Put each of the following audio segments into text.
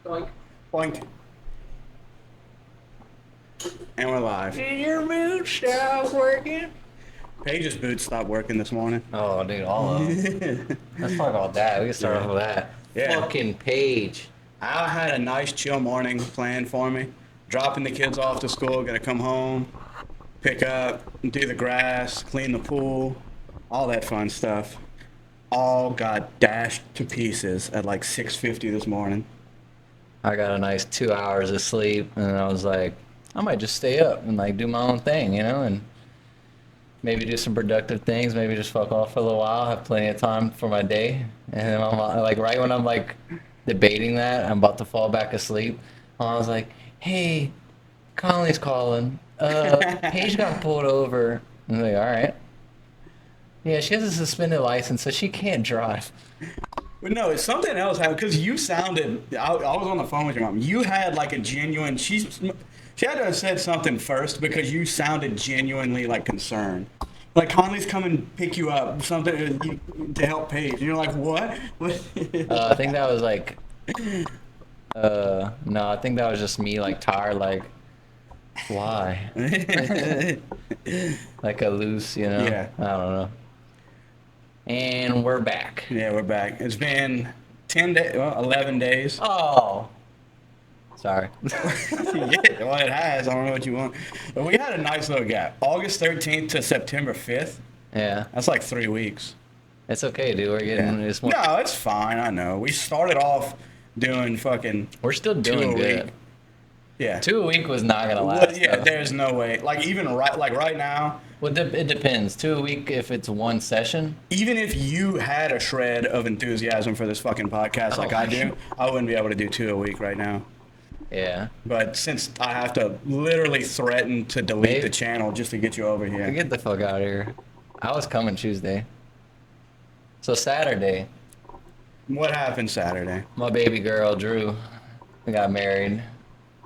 Boink. Boink. And we're live. Did your mood stop working? Paige's boots stopped working this morning. Oh, dude, all of them. Let's talk about that. We can start off with that. Yeah. Fucking Paige. I had a nice chill morning planned for me. Dropping the kids off to school, gonna come home, pick up, do the grass, clean the pool, all that fun stuff. All got dashed to pieces at like 6:50 this morning. I got a nice 2 hours of sleep, and I was like, I might just stay up and like do my own thing, you know, and maybe do some productive things. Maybe just fuck off for a little while. Have plenty of time for my day, and then I'm like, right when I'm like debating that, I'm about to fall back asleep. I was like, hey, Conley's calling. Paige got pulled over. I'm like, all right. Yeah, she has a suspended license, so she can't drive. But no, it's something else happened because you sounded. I was on the phone with your mom. You had like a genuine. She had to have said something first because you sounded genuinely like concerned. Like Conley's coming pick you up, something to help Paige. And you're like, what? I think that was like, no, I think that was just me like tired, like, why? Like a loose, you know? Yeah. I don't know. And we're back. Yeah, we're back. It's been 10 days, well, 11 days. Oh. Sorry. Yeah, well, it has. I don't know what you want. But we had a nice little gap. August 13th to September 5th. Yeah. That's like 3 weeks. It's okay, dude. We're getting this more. No, it's fine. I know. We started off doing fucking We're still 2 doing a good. week. Yeah. 2 a week was not gonna Well, last. yeah, though. there's no way. Like even right now, Well, it depends. 2 a week if it's one session. even if you had a shred of enthusiasm for this fucking podcast like I do, I wouldn't be able to do 2 a week right now. Yeah. But since I have to literally threaten to delete the channel just to get you over here. Get the fuck out of here. I was coming Tuesday. So Saturday, What happened Saturday? my baby girl Drew got married,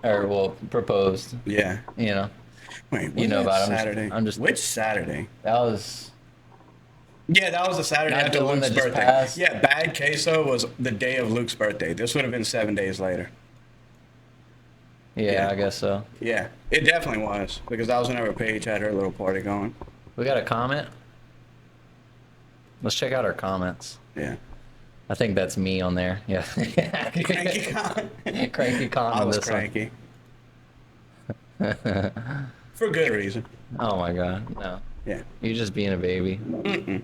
or well, proposed. Yeah. You know, Wait, You know about it. Saturday? I'm just- Which Saturday? that was Yeah, that was the Saturday Not after the one Luke's that just birthday. passed? Yeah, Bad Queso was the day of Luke's birthday. This would have been 7 days later. yeah, Yeah. I guess so. Yeah, it definitely was because that was whenever Paige had her little party going. We got a comment. Let's check out our comments. Yeah. I think that's me on there. Yeah. Cranky con. Cranky con I on was this one. cranky. For good reason. Oh my god, no. Yeah. You're just being a baby. Mm-mm.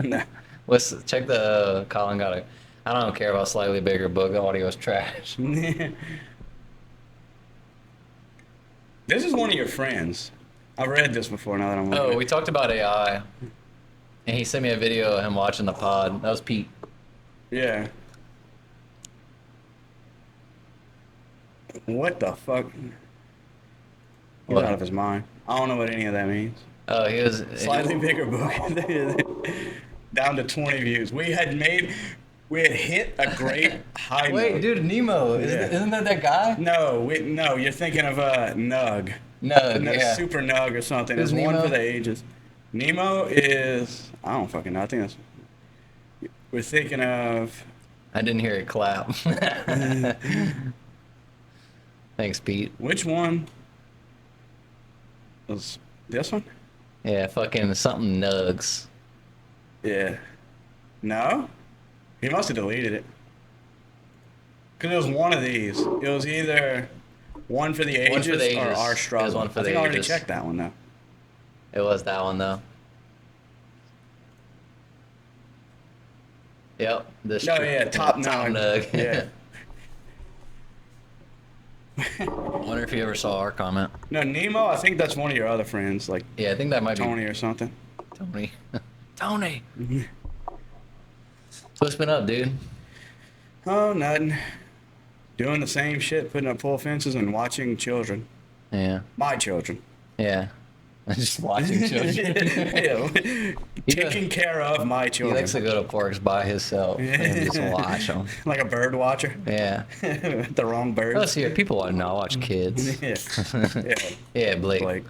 Nah. Let's check the Colin got a. I don't care about slightly bigger book. The audio's trash. This is one of your friends. I've read this before now that I'm looking Oh, at we it. talked about AI, and he sent me a video of him watching the pod. That was Pete. Yeah. What the fuck? He's What? out of his mind. I don't know what any of that means. Oh, he was Slightly bigger book. Down to 20 views. We had hit a great high Wait, note. dude, Nemo. Yeah. Isn't that guy? No, you're thinking of Nug. No, yeah. Super Nug or something. Who's It's one Nemo? for the ages. Nemo is, I don't fucking know. I think that's, we're thinking of, I didn't hear it clap. Thanks, Pete. which one was this one? Yeah, fucking something nugs. Yeah. No? He must have deleted it. Because it was one of these. It was either One for the Ages, One for the or Ages. Our It was Struggle. One for I the think I already Ages. checked that one, though. It was that one though. Yep. This Oh, yeah, Top Top Nug. Nug. Yeah. Wonder if you ever saw our comment. No, Nemo, I think that's one of your other friends, like Yeah, I think that might Tony or something. be Tony. Tony. So what's been up, dude? Oh, nothing. Doing the same shit, putting up pole fences and watching children. Yeah. My children. Yeah. Just watching children. Yeah. Taking care of my He children. likes to go to parks by himself and just watch them. Like a bird watcher. Yeah. The wrong bird. Plus, here, people want to know. I watch kids. Yeah. Yeah. Yeah, Blake. Like,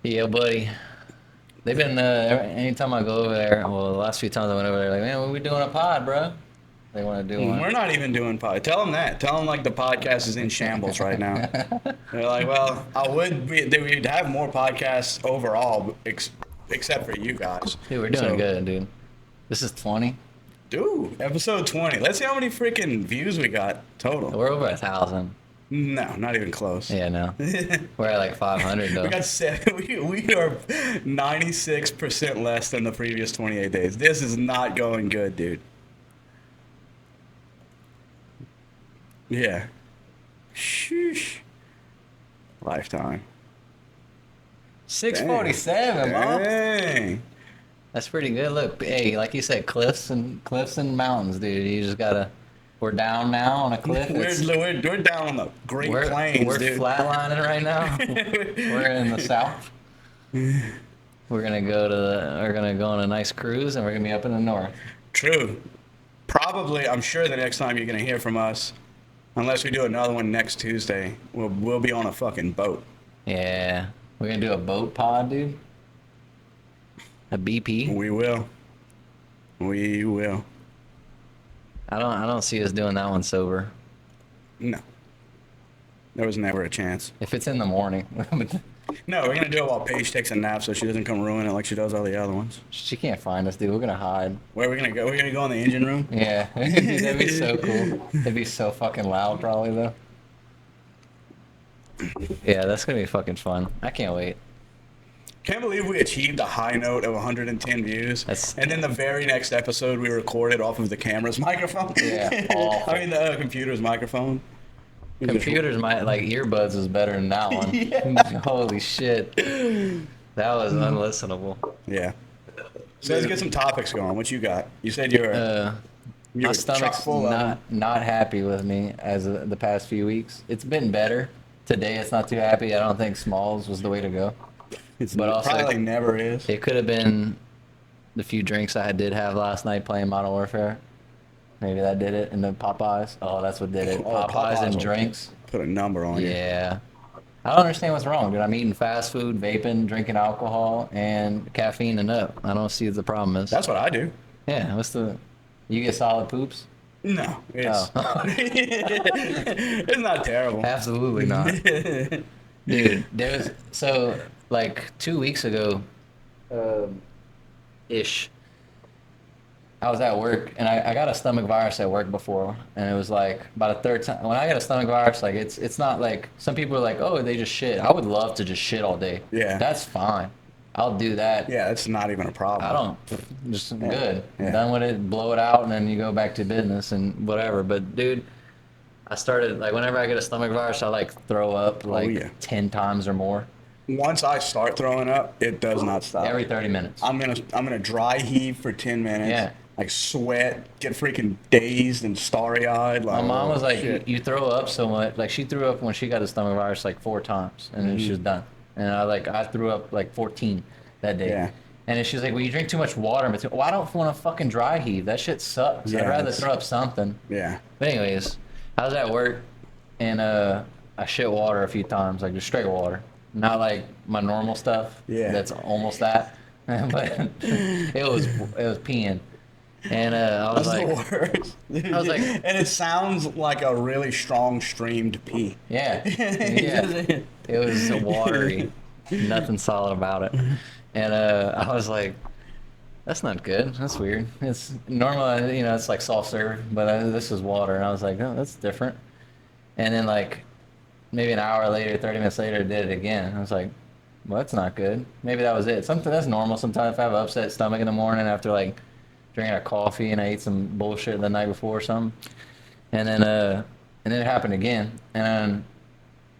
Yeah, buddy. They've been, anytime I go over there, well, the last few times I went over there, like, man, when we doing a pod, bro? They want to do one. We're not even doing pod. Tell them that. Tell them like the podcast is in shambles right now. They're like, well, we'd have more podcasts overall, except for you guys. Dude, we're doing good, dude. This is 20. Dude, episode 20. Let's see how many freaking views we got total. We're over 1,000. No, not even close. Yeah, no. We're at like 500 though. We got we are 96% less than the previous 28 days. This is not going good, dude. Yeah. Sheesh. Lifetime. 647, Mom. Dang. That's pretty good. Look, hey, like you said, cliffs and mountains, dude. You just gotta. We're down now on a cliff. We're down on the Great Plains, we're dude. flatlining right now. We're in the south. We're gonna go on a nice cruise, and we're gonna be up in the north. True. Probably, I'm sure the next time you're gonna hear from us, unless we do another one next Tuesday, we'll be on a fucking boat. Yeah, we're gonna do a boat pod, dude. A BP. We will. We will. I don't see us doing that one sober. No. There was never a chance. If it's in the morning. No, we're gonna do it while Paige takes a nap so she doesn't come ruin it like she does all the other ones. She can't find us, dude. We're gonna hide. Where are we gonna go? We're gonna go in the engine room? Yeah. That'd be so cool. It'd be so fucking loud probably though. Yeah, that's gonna be fucking fun. I can't wait. Can't believe we achieved a high note of 110 views. And then the very next episode we recorded off of the camera's microphone. Yeah, awful. I mean the computer's microphone. Computers might like earbuds was better than that one. Yeah. Holy shit. That was unlistenable. Yeah. So let's get some topics going. What you got? You said you're my stomach's not happy with me as the past few weeks. It's been better. Today it's not too happy. I don't think Smalls was the way to go. But also, probably never is. It could have been the few drinks I did have last night playing Modern Warfare. Maybe that did it. And the Popeyes. Oh, that's what did it. Popeyes and drinks. Put a number on you. Yeah. I don't understand what's wrong, dude. I'm eating fast food, vaping, drinking alcohol, and caffeine and up. I don't see what the problem is. That's what I do. Yeah. You get solid poops? No. It's not terrible. Absolutely not. Dude, like 2 weeks ago, ish, I was at work and I got a stomach virus at work before, and it was like about a third time. When I got a stomach virus, like it's not like some people are like, oh, they just shit. I would love to just shit all day. Yeah. That's fine. I'll do that. Yeah, it's not even a problem. Good. Yeah. Done with it, blow it out, and then you go back to business and whatever. But dude, I started like whenever I get a stomach virus, I like throw up like 10 times or more. Once I start throwing up, it does not stop. Every 30 minutes. I'm gonna dry heave for 10 minutes. Yeah. Like sweat, get freaking dazed and starry-eyed. Like, my mom was like, shit. you throw up so much. Like she threw up when she got the stomach virus like 4 times, and then she was done. And I threw up like 14 that day. Yeah. And then she's like, well, you drink too much water. Well, I don't want to fucking dry heave. That shit sucks. Yeah, I'd rather throw up something. Yeah. But anyways, I was at work, and I shit water a few times, like just straight water. Not like my normal stuff. Yeah. That's almost that. But it was peeing. And I was like, That's the worst. I was like, and it sounds like a really strong streamed pee. yeah. It was watery. Nothing solid about it. And I was like, that's not good. That's weird. It's normal, it's like soft serve, but this is water. And I was like, oh, that's different. And then like maybe an hour later, 30 minutes later, I did it again. I was like, well, that's not good. Maybe that was it. Something that's normal. Sometimes if I have an upset stomach in the morning after like drinking a coffee and I ate some bullshit the night before or something. And then it happened again. And then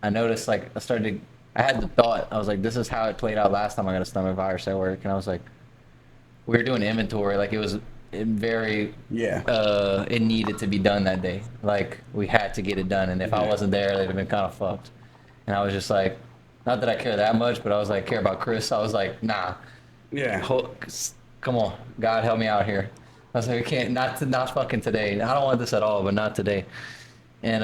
I noticed like I had the thought, I was like, this is how it played out last time I got a stomach virus at work. And I was like, we were doing inventory. Like it was it needed to be done that day. Like we had to get it done. And if I wasn't there, they'd have been kind of fucked. And I was just like, not that I care that much, but I was like, care about Chris. I was like, nah. Yeah. Come on, God help me out here. I was like, we can't, not fucking today. I don't want this at all, but not today. And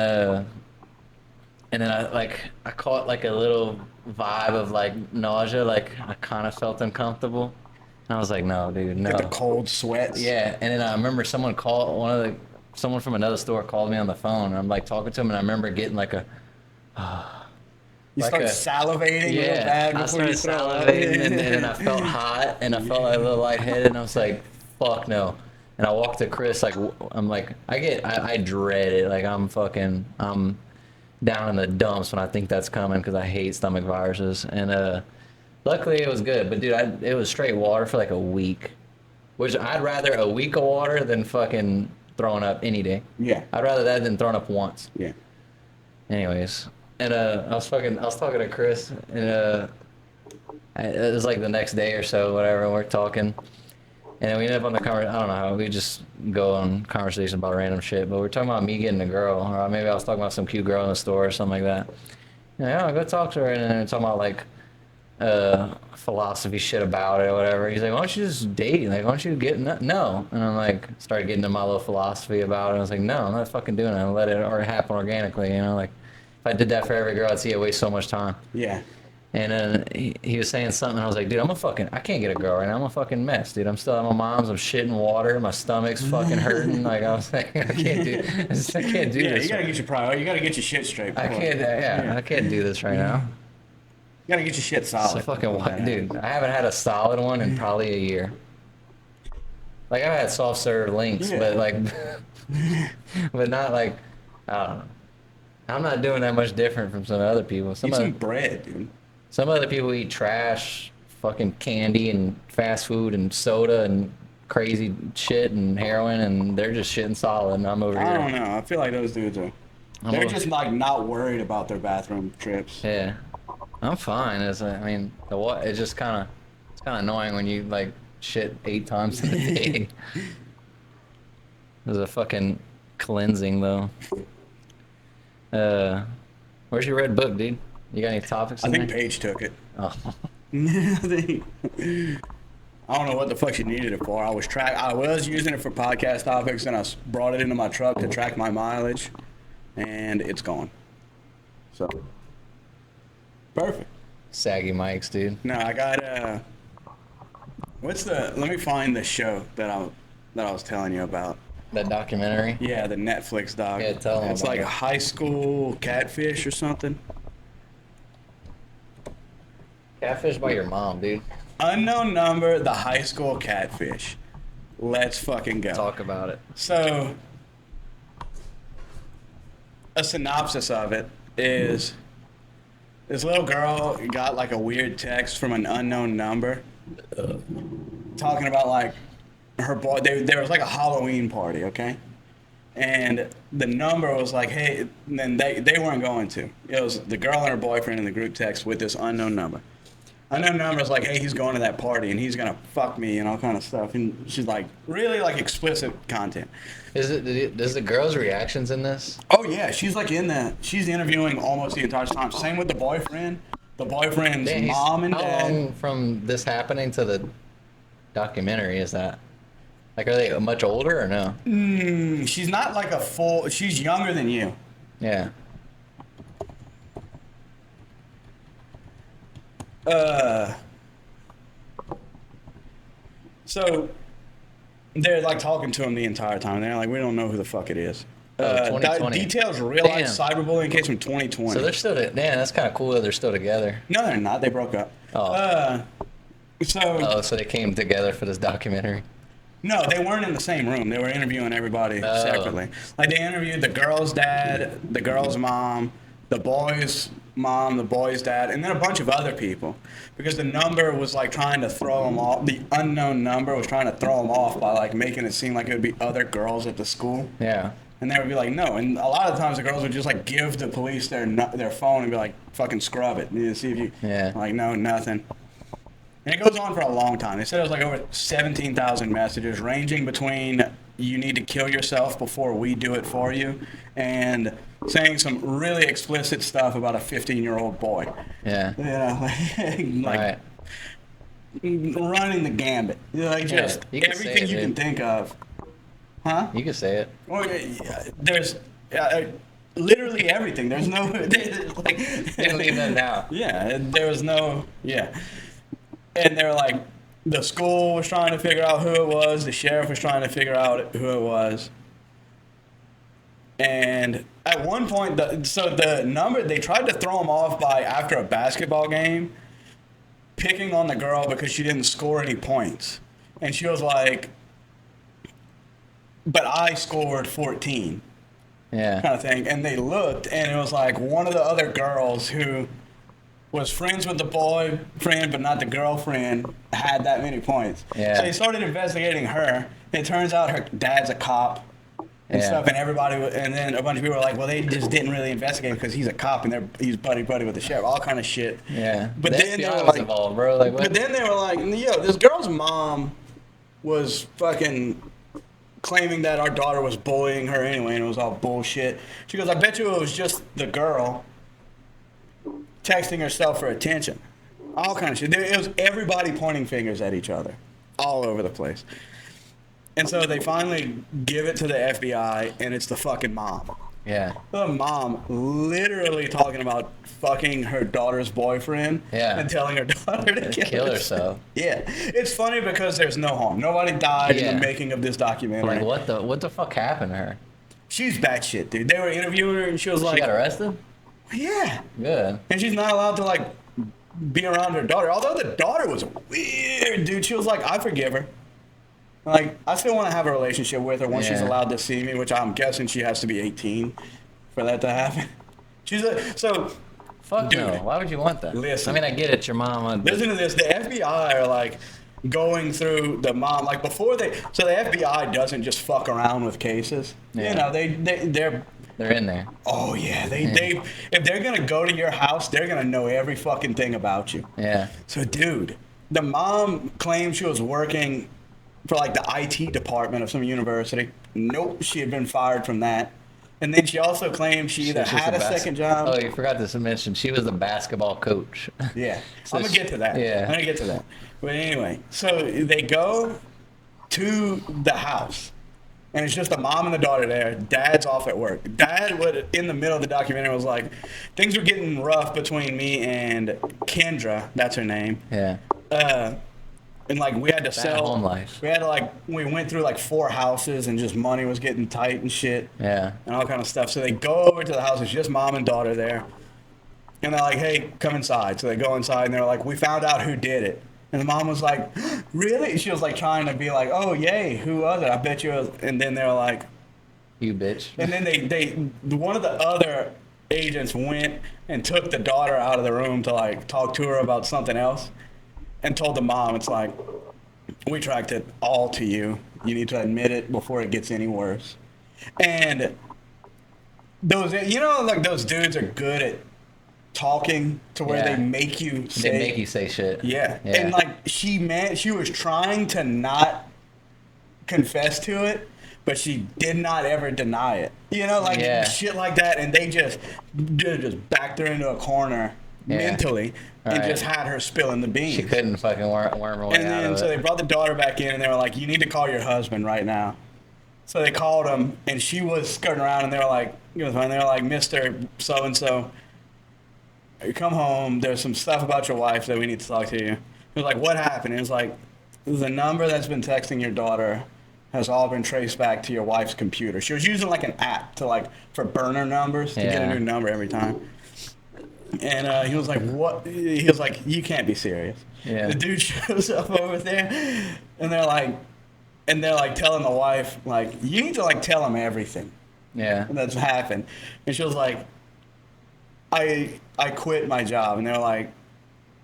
then I caught like a little vibe of like nausea, like I kind of felt uncomfortable. And I was like, no, dude, no. Get the cold sweats. Yeah, and then I remember someone called, someone from another store called me on the phone. And I'm like talking to him, and I remember getting like a You like start a salivating real yeah. bad I before you started throw up. salivating, and then I felt hot, and I felt like a little lightheaded, and I was like, "Fuck no!" And I walked to Chris like I'm like I dread it. Like I'm down in the dumps when I think that's coming because I hate stomach viruses. And luckily it was good. But dude, it was straight water for like a week, which I'd rather a week of water than fucking throwing up any day. Yeah. I'd rather that than throwing up once. Yeah. Anyways, and I was talking to Chris, and it was like the next day or so, whatever. And we're talking, and then we ended up on the conversation. I don't know how we just go on conversation about random shit, but we're talking about me getting a girl, or maybe I was talking about some cute girl in the store or something like that. Yeah, I'll go talk to her, and then we're talking about like philosophy shit about it or whatever. He's like, why don't you just date? Like, why don't you get no? And I'm like, started getting into my little philosophy about it. I was like, no, I'm not fucking doing it. I'll let it or happen organically. You know, like if I did that for every girl, I'd see it waste so much time. Yeah. And then he was saying something, and I was like, dude, I can't get a girl right now. I'm a fucking mess, dude. I'm still at my mom's. I'm shitting water. My stomach's fucking hurting. Like, I was like, I can't do this. Yeah, you gotta get your priority. You gotta get your shit straight. I can't, I can't do this right now. You gotta get your shit It's solid. a fucking, dude, I haven't had a solid one in probably a year. Like, I've had soft serve links, but like, but not like, I don't know. I'm not doing that much different from some other people. Eat some bread, dude. Some other people eat trash, fucking candy and fast food and soda and crazy shit and heroin, and they're just shitting solid, and I'm over here. I don't know. I feel like those dudes are. They're just like not worried about their bathroom trips. Yeah, I'm fine. I mean, it's just kind of annoying when you like shit 8 times in a day. There's a fucking cleansing though. Where's your red book, dude? You got any topics? I think there? Paige took it. Oh. I don't know what the fuck she needed it for. I was using it for podcast topics, and I brought it into my truck to track my mileage, and it's gone. So perfect. Saggy mics, dude. No, I got let me find the show that I was telling you about. That documentary. Yeah, the Netflix doc. Yeah, tell them It's about like it. a high school catfish or something. Catfish by your mom, dude. Unknown number, the high school catfish. Let's fucking go. Talk about it. So, a synopsis of it is this little girl got like a weird text from an unknown number talking about like her boy. There was like a Halloween party, okay? And the number was like, hey, and then they weren't going to. It was the girl and her boyfriend in the group text with this unknown number. Unknown number was like, hey, he's going to that party and he's gonna fuck me and all kind of stuff. And she's like, really like explicit content. Does the girl's reactions in this? Oh yeah, she's like she's interviewing almost the entire time. Same with the boyfriend. The boyfriend's Damn, mom and how dad. long from this happening to the documentary is that? Like, are they much older or no? She's not like she's younger than you. Yeah. So they're like talking to him the entire time. They're like, we don't know who the fuck it is. 2020. Details of real life Damn. cyberbullying case from 2020. So they're still damn. That's kind of cool that they're still together. No, they're not. They broke up. Oh. So they came together for this documentary. no, they weren't in the same room. They were interviewing everybody separately. Like they interviewed the girl's dad, the girl's mom, the boy's mom, the boy's dad, and then a bunch of other people. Because the number was like trying to throw them off. The unknown number was trying to throw them off by like making it seem like it would be other girls at the school. Yeah. And they would be like, no. And a lot of times the girls would just like give the police their phone and be like, fucking scrub it. You see if you, like, no, nothing. And it goes on for a long time. They said it was like over 17,000 messages ranging between you need to kill yourself before we do it for you and saying some really explicit stuff about a 15-year-old boy. Yeah. You know, like running the gambit. You know, like just everything you can think of. Huh? You can say it. Well, yeah, there's literally everything. There's no like. You leave that now. Yeah, there was no. Yeah, and they're like, the school was trying to figure out who it was. The sheriff was trying to figure out who it was, And at one point, the number, they tried to throw him off by, after a basketball game, picking on the girl because she didn't score any points. And she was like, but I scored 14. Yeah. Kind of thing. And they looked, and it was like one of the other girls who was friends with the boyfriend but not the girlfriend had that many points. Yeah. So they started investigating her. It turns out her dad's a cop and stuff, and and then a bunch of people were like, well, they just didn't really investigate because he's a cop and he's buddy with the sheriff, all kind of shit. Yeah. But the then FBI they were was like, involved, bro. Like, what? but then they were like, yo, this girl's mom was fucking claiming that our daughter was bullying her anyway, and it was all bullshit. She goes, I bet you it was just the girl texting herself for attention. All kind of shit. It was everybody pointing fingers at each other all over the place. And so they finally give it to the FBI, and it's the fucking mom. Yeah. The mom literally talking about fucking her daughter's boyfriend and telling her daughter to kill herself. Yeah. It's funny because there's no harm. Nobody died in the making of this documentary. Like, what the fuck happened to her? She's batshit, dude. They were interviewing her, and she was like... She got arrested? Yeah. Good. And she's not allowed to, like, be around her daughter. Although the daughter was weird, dude. She was like, I forgive her. Like, I still want to have a relationship with her once she's allowed to see me, which I'm guessing she has to be 18 for that to happen. Fuck dude, no. Why would you want that? Listen. I mean, I get it, your mom. Listen to this. The FBI are, like, going through the mom, like, before so the FBI doesn't just fuck around with cases. Yeah. You know, they're in there. Oh, yeah. They if they're going to go to your house, they're going to know every fucking thing about you. Yeah. So, dude, the mom claimed she was working for, like, the IT department of some university. Nope, she had been fired from that. And then she also claimed she either had a second job. Oh, you forgot to mention, she was a basketball coach. Yeah. So I'm going to get to that. Yeah. I'm going to get to that. But anyway, so they go to the house. And it's just the mom and the daughter there. Dad's off at work. Dad, in the middle of the documentary, was like, things were getting rough between me and Kendra. That's her name. Yeah. And, like, we had to sell. Home life. We went through, like, 4 houses, and just money was getting tight and shit. Yeah. And all kind of stuff. So they go over to the house. It's just mom and daughter there. And they're like, hey, come inside. So they go inside, and they're like, we found out who did it. And the mom was like, really? She was, like, trying to be like, oh, yay, who was it? I bet you it was. And then they're like, you bitch. And then one of the other agents went and took the daughter out of the room to, like, talk to her about something else. And told the mom, it's like, we tracked it all to you. You need to admit it before it gets any worse. And those, like, those dudes are good at talking to where they make you say shit. Yeah. And, like, she was trying to not confess to it, but she did not ever deny it. You know, like, shit like that. And they just backed her into a corner mentally. And just had her spilling the beans. She couldn't fucking worm her way out of it. And then so they brought the daughter back in, and they were like, you need to call your husband right now. So they called him, and she was skirting around, and they were like, Mr. So-and-so, come home. There's some stuff about your wife that we need to talk to you. He was like, what happened? It was like, the number that's been texting your daughter has all been traced back to your wife's computer. She was using, like, an app for burner numbers to get a new number every time. And he was like, what? He was like, you can't be serious. Yeah. The dude shows up over there, and they're like telling the wife, like, you need to, like, tell him everything. Yeah. That's happened. And she was like, I quit my job. And they're like,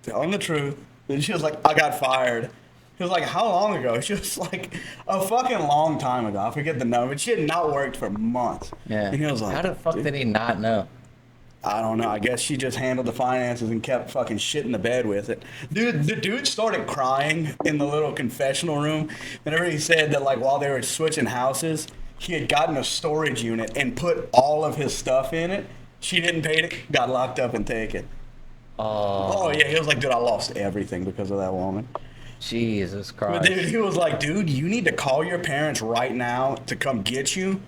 tell him the truth. And she was like, I got fired. He was like, how long ago? She was like, a fucking long time ago. I forget the number. But she had not worked for months. Yeah. And he was like, how the fuck did he not know? I don't know. I guess she just handled the finances and kept fucking shit in the bed with it. Dude, the dude started crying in the little confessional room whenever he said that, like, while they were switching houses, he had gotten a storage unit and put all of his stuff in it. She didn't pay it, got locked up and taken. Oh, yeah. He was like, dude, I lost everything because of that woman. Jesus Christ. But dude, he was like, dude, you need to call your parents right now to come get you.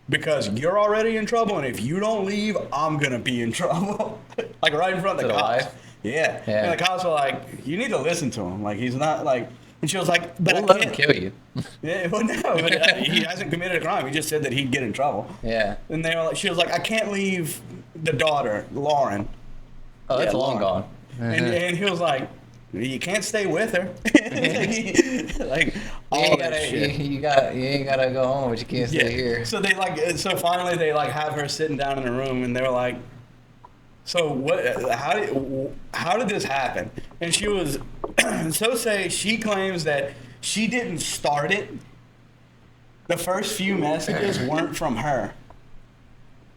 Because you're already in trouble, and if you don't leave, I'm going to be in trouble. Like, right in front of the cops. Yeah. And the cops were like, you need to listen to him. Like, he's not, like, And she was like, but We'll I let him can't. kill you. Yeah, well, no, but he hasn't committed a crime. He just said that he'd get in trouble. Yeah. And they were like, she was like, I can't leave the daughter, Lauren. Oh, that's Yeah, long Lauren. gone. And he was like, you can't stay with her. Like all that shit. You ain't gotta go home, but you can't stay here. So they like, so finally they like have her sitting down in a room, and they're like, so what? How did this happen? And she was, she claims that she didn't start it. The first few messages weren't from her,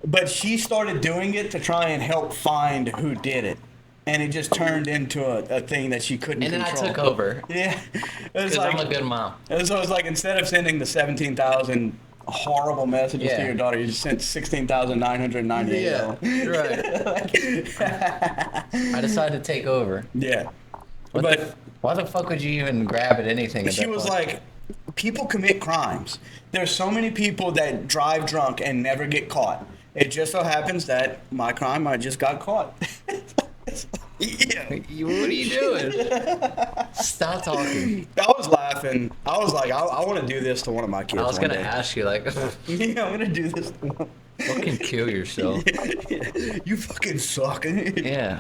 but she started doing it to try and help find who did it. And it just turned into a thing that she couldn't And then control. I took over. Yeah. It was Because like, I'm a good mom. so it was like, instead of sending the 17,000 horrible messages to Yeah. your daughter, you just sent 16,998. Yeah, right. I decided to take over. Yeah. Why the fuck would you even grab at anything? At She that was point? like, people commit crimes. There's so many people that drive drunk and never get caught. It just so happens that my crime, I just got caught. Yeah. What are you doing? Stop talking. I was laughing. I was like, I want to do this to one of my kids. I was one gonna day. ask you, like, Yeah, I'm gonna do this to one. fucking kill yourself. You fucking suck. Yeah.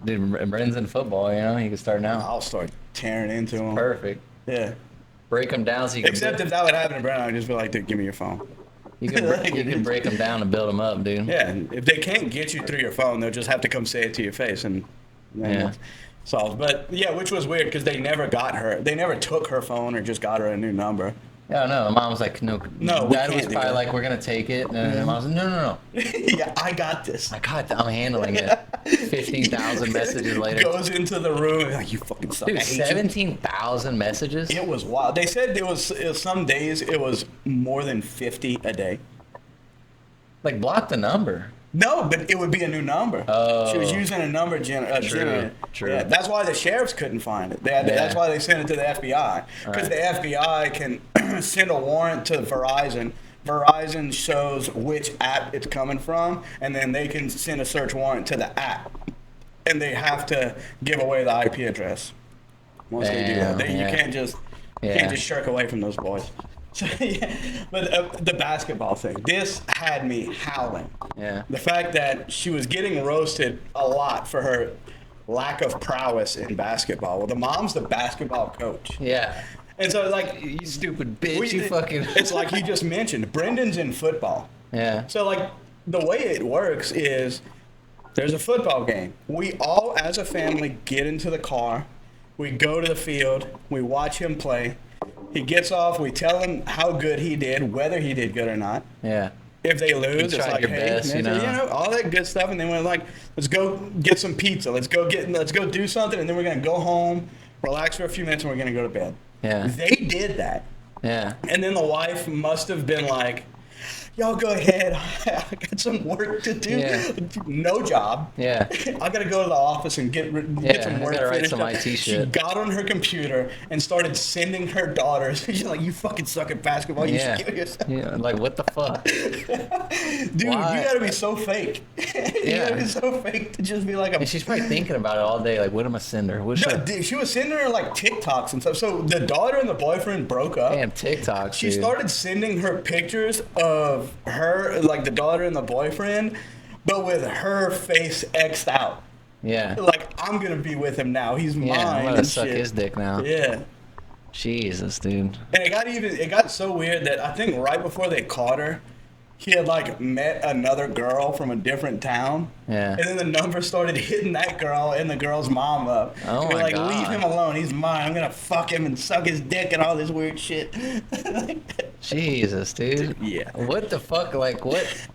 Dude, Brendan's in football, you know? He can start now. I'll start tearing into him. Perfect. Yeah. Break him down so you can. Except if that would happen to Brandon, I'd just be like, dude, give me your phone. You can break them down and build them up, dude. Yeah, and if they can't get you through your phone, they'll just have to come say it to your face and Yeah. solve. But yeah, which was weird because they never got her. They never took her phone or just got her a new number. Yeah, no. The mom was like, no. No, we Dad was can't do probably that. like, we're gonna take it, and the mom was like, no. Yeah, I got this. I'm handling it. 15,000 messages later. Goes into the room and like, you fucking suck. I Dude, hate you." 17,000 messages. It was wild. They said it was some days it was more than 50 a day. Like, block the number. No, but it would be a new number. Oh. She was using a number generator. True. Yeah, that's why the sheriffs couldn't find it. That's why they sent it to the FBI. Because the FBI can send a warrant to Verizon. Verizon shows which app it's coming from, and then they can send a search warrant to the app. And they have to give away the IP address once they do that. Damn, yeah. You can't just shirk away from those boys. So, yeah. But the basketball thing, this had me howling. Yeah. The fact that she was getting roasted a lot for her lack of prowess in basketball. Well, the mom's the basketball coach. Yeah. And so, like, You stupid bitch. You fucking. it's like he just mentioned, Brendan's in football. Yeah. So, like, the way it works is there's a football game. We all, as a family, get into the car. We go to the field. We watch him play. He gets off. We tell him how good he did, whether he did good or not. Yeah. If they lose, You it's tried like, your hey, best, you know? all that good stuff. And then we're like, let's go get some pizza. Let's go do something. And then we're going to go home, relax for a few minutes, and we're going to go to bed. Yeah. They did that. Yeah. And then the wife must have been like, y'all go ahead. I got some work to do. Yeah. No job. Yeah. I got to go to the office and get some I work gotta write finished some up. IT She shit. got on her computer and started sending her daughters. She's like, you fucking suck at basketball. You Yeah. should kill yourself. Yeah. Like, what the fuck? Dude, Why? you got to be so fake. You got to be so fake to just be like a... And she's probably thinking about it all day. Like, what am I sending her? What should No, I... dude, she was sending her like TikToks and stuff. So the daughter and the boyfriend broke up. Damn, TikToks, She dude. started sending her pictures of her, like the daughter and the boyfriend, but with her face X'd out. Yeah. Like, I'm going to be with him now. He's Yeah, I'm mine. gonna and suck shit. his dick now. Yeah. Jesus, dude. And it got so weird that I think right before they caught her, he had like met another girl from a different town. Yeah. And then the number started hitting that girl and the girl's mom up. Oh They're my like, God. leave him alone. He's mine. I'm gonna fuck him and suck his dick and all this weird shit. Jesus, dude. Yeah. What the fuck? Like, what?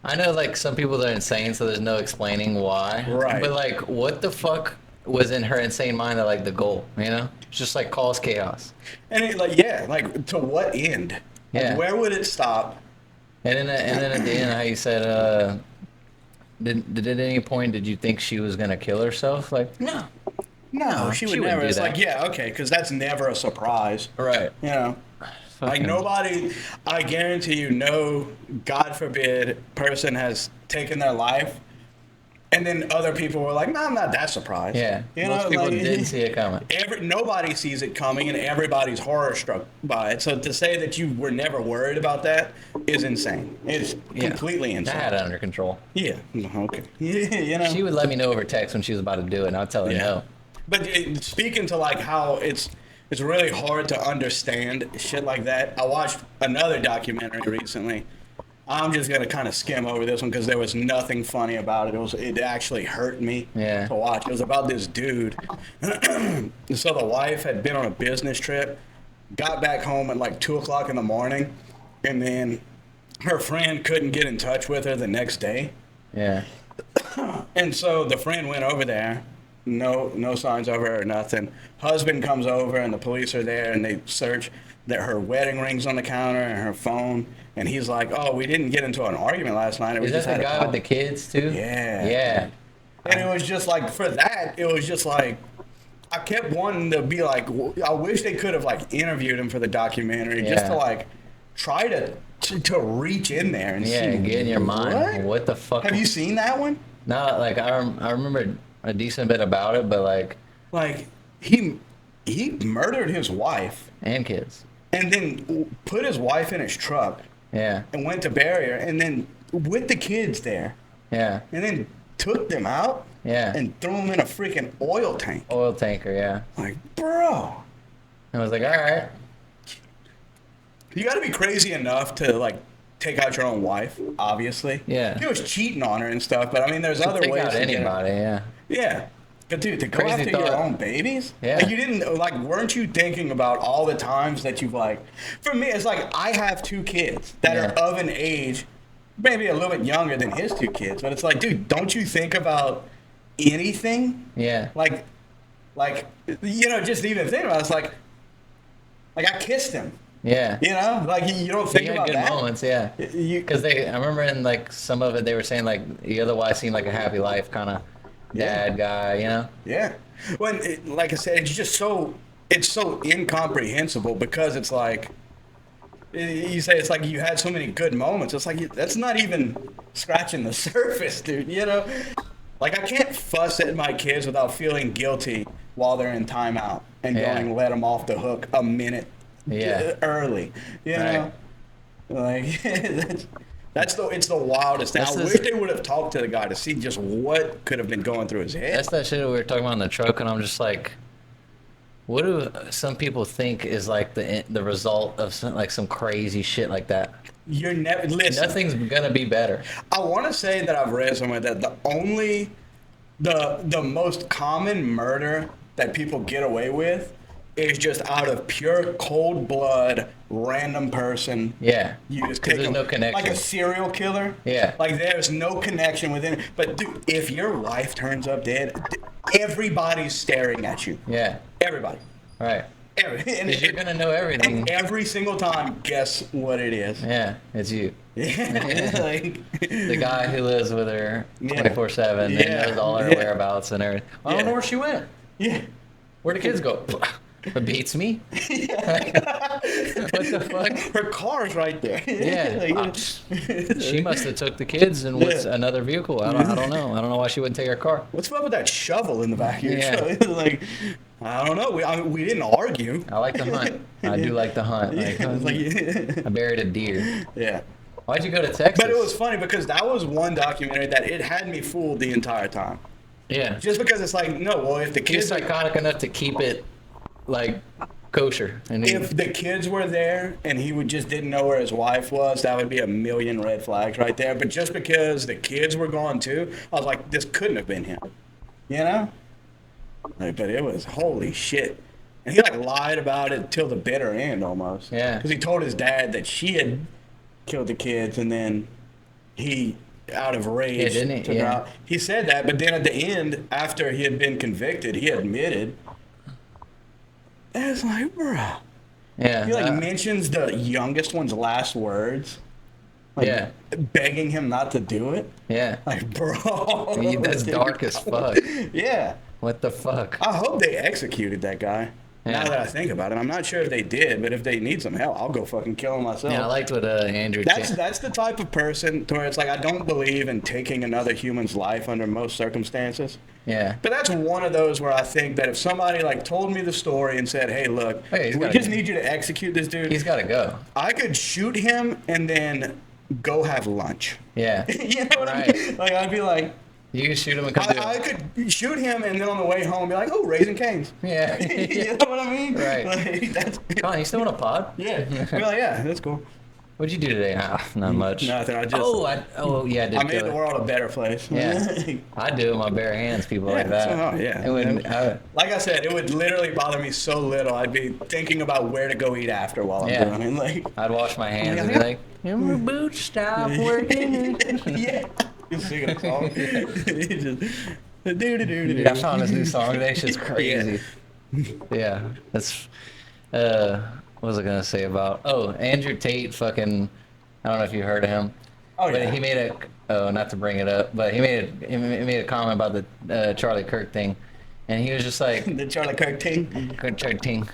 I know, like, some people are insane, so there's no explaining why. Right. But, like, what the fuck was in her insane mind that, like, the goal, you know? It's just, like, cause chaos. And it, like to what end? Like, Yeah. where would it stop? And then at the end, how you said, did at any point did you think she was gonna kill herself? Like, No, she would she wouldn't never. do It's that. like, yeah, okay, because that's never a surprise. right? You know, like Fucking- nobody. I guarantee you, no, God forbid, person has taken their life And then other people were like, "No, I'm not that surprised." Yeah, you most know, people like, didn't see it coming. Nobody sees it coming, and everybody's horror struck by it. So to say that you were never worried about that is insane. It's completely I insane. had it under control. Yeah. Okay. Yeah. You know. She would let me know over text when she was about to do it, and I'd tell her no. But speaking to like how it's really hard to understand shit like that. I watched another documentary recently. I'm just gonna kind of skim over this one because there was nothing funny about it. It actually hurt me to watch. It was about this dude. So the wife had been on a business trip, got back home at like 2:00 in the morning, and then her friend couldn't get in touch with her the next day. Yeah. And so the friend went over there. No signs of her or nothing. Husband comes over and the police are there and they search that her wedding ring's on the counter and her phone. And he's like, "Oh, we didn't get into an argument last night. Is that the guy with the kids too? Yeah. Yeah. And it was just like, for that, it was just like, I kept wanting to be like, I wish they could have like interviewed him for the documentary just to like try to reach in there and see. Get in your mind. What the fuck? Have you seen that one? No, like I remember a decent bit about it, but like he murdered his wife and kids, and then put his wife in his truck. Yeah. And went to bury her, and then with the kids there. Yeah. And then took them out. Yeah. And threw them in a freaking oil tank. Oil tanker, yeah. Like, bro. I was like, all right. You got to be crazy enough to like take out your own wife, obviously. Yeah. He was cheating on her and stuff, but I mean, there's other ways. Take out anybody, yeah. Yeah. But dude, to go Crazy after thought. your own babies? Yeah. Like, you didn't, like, weren't you thinking about all the times that you've, like, for me, it's like, I have 2 kids that are of an age, maybe a little bit younger than his 2 kids, but it's like, dude, don't you think about anything? Yeah. Like, you know, just even think about it, it's like I kissed him. Yeah. You know? Like, you don't think about good that. moments, yeah. Because I remember in, like, some of it, they were saying, like, he otherwise seemed like a happy life kind of dad guy, you know? Yeah. Well, like I said, it's just it's so incomprehensible because it's like, you say it's like you had so many good moments. It's like, that's not even scratching the surface, dude, you know? Like, I can't fuss at my kids without feeling guilty while they're in timeout and going let them off the hook a minute early, you know? Like, it's the wildest thing. I wish they would have talked to the guy to see just what could have been going through his head. That's that shit we were talking about in the truck, and I'm just like, what do some people think is like the result of some crazy shit like that? You're never listen. Nothing's gonna be better. I want to say that I've read somewhere that the most common murder that people get away with is just out of pure cold blood, random person. Yeah. You just take there's no connection. Like a serial killer. Yeah. Like there's no connection within it. But dude, if your wife turns up dead, everybody's staring at you. Yeah. Everybody. Right. And you're gonna know everything. And every single time, guess what it is? Yeah, it's you. Like, the guy who lives with her 24/7 and knows all her whereabouts and everything. I don't know where she went. Yeah. Where'd the kids go? It beats me. What the fuck? Her car's right there. Yeah. She must have took the kids and with another vehicle. I don't know. I don't know why she wouldn't take her car. What's up with that shovel in the back of your truck? Like, I don't know. We didn't argue. I like to hunt. I do like to hunt. I buried a deer. Yeah. Why'd you go to Texas? But it was funny because that was one documentary that it had me fooled the entire time. Yeah. Just because it's like, no, well, if the kids... He's psychotic enough to keep it, like, kosher. And if the kids were there and he just didn't know where his wife was, that would be a million red flags right there. But just because the kids were gone too, I was like, this couldn't have been him. You know? Like, but it was, holy shit. And he, like, lied about it till the bitter end almost. Yeah. Because he told his dad that she had killed the kids and then he... out of rage, didn't he? Her out. He said that, but then at the end, after he had been convicted, he admitted. And it's like, bruh. Yeah. He mentions the youngest one's last words. Like, begging him not to do it. Yeah. Like, bro. That's dark as fuck. Yeah. What the fuck? I hope they executed that guy. Now that I think about it, I'm not sure if they did, but if they need some help, I'll go fucking kill them myself. Yeah, I liked what Andrew. That's the type of person to where it's like I don't believe in taking another human's life under most circumstances. Yeah. But that's one of those where I think that if somebody like told me the story and said, "Hey, look, Hey, we just need you to execute this dude," He's got to go. I could shoot him and then go have lunch. Yeah. You know what I mean? Like I'd be like, You can shoot him and come do I it. could shoot him and then on the way home be like, "Oh, Raising Cane's." Yeah. You know what I mean? Right. Like, that's, Colin, you still want a pod? yeah. Be like, yeah, that's cool. What'd you do today? Not much. Nothing. I just. Yeah, I did. I made kill the it. world a better place. Yeah. I do it with my bare hands, people like that. Yeah. It would, Like I said, it would literally bother me so little. I'd be thinking about where to go eat after while I'm doing it. Like, I'd wash my hands and be like, "My boots stop working." yeah. Just singing a song. Dude, I found this new song today. Shit's crazy. Yeah, that's. What was I gonna say about? Oh, Andrew Tate. Fucking. I don't know if you heard of him. Oh But yeah. he made a. Oh, not to bring it up, but he made a comment about the Charlie Kirk thing, and he was just like The Charlie Kirk thing. Kirk thing,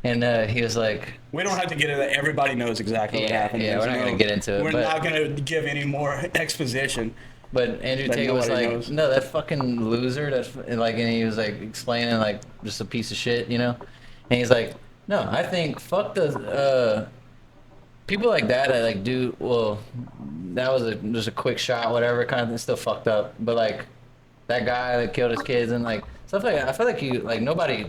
and he was like, We don't have to get into that. Everybody knows exactly what happened. yeah, we're not gonna get into it. We're but, not going to give any more exposition. But Andrew that Tate was nobody like, knows. no, that fucking loser. That's like, and he was like explaining like just a piece of shit, you know. And he's like, no, I think fuck the people like that. I like do well. That was just a quick shot, whatever kind of thing. Still fucked up. But like that guy that killed his kids and like stuff like that. I feel like nobody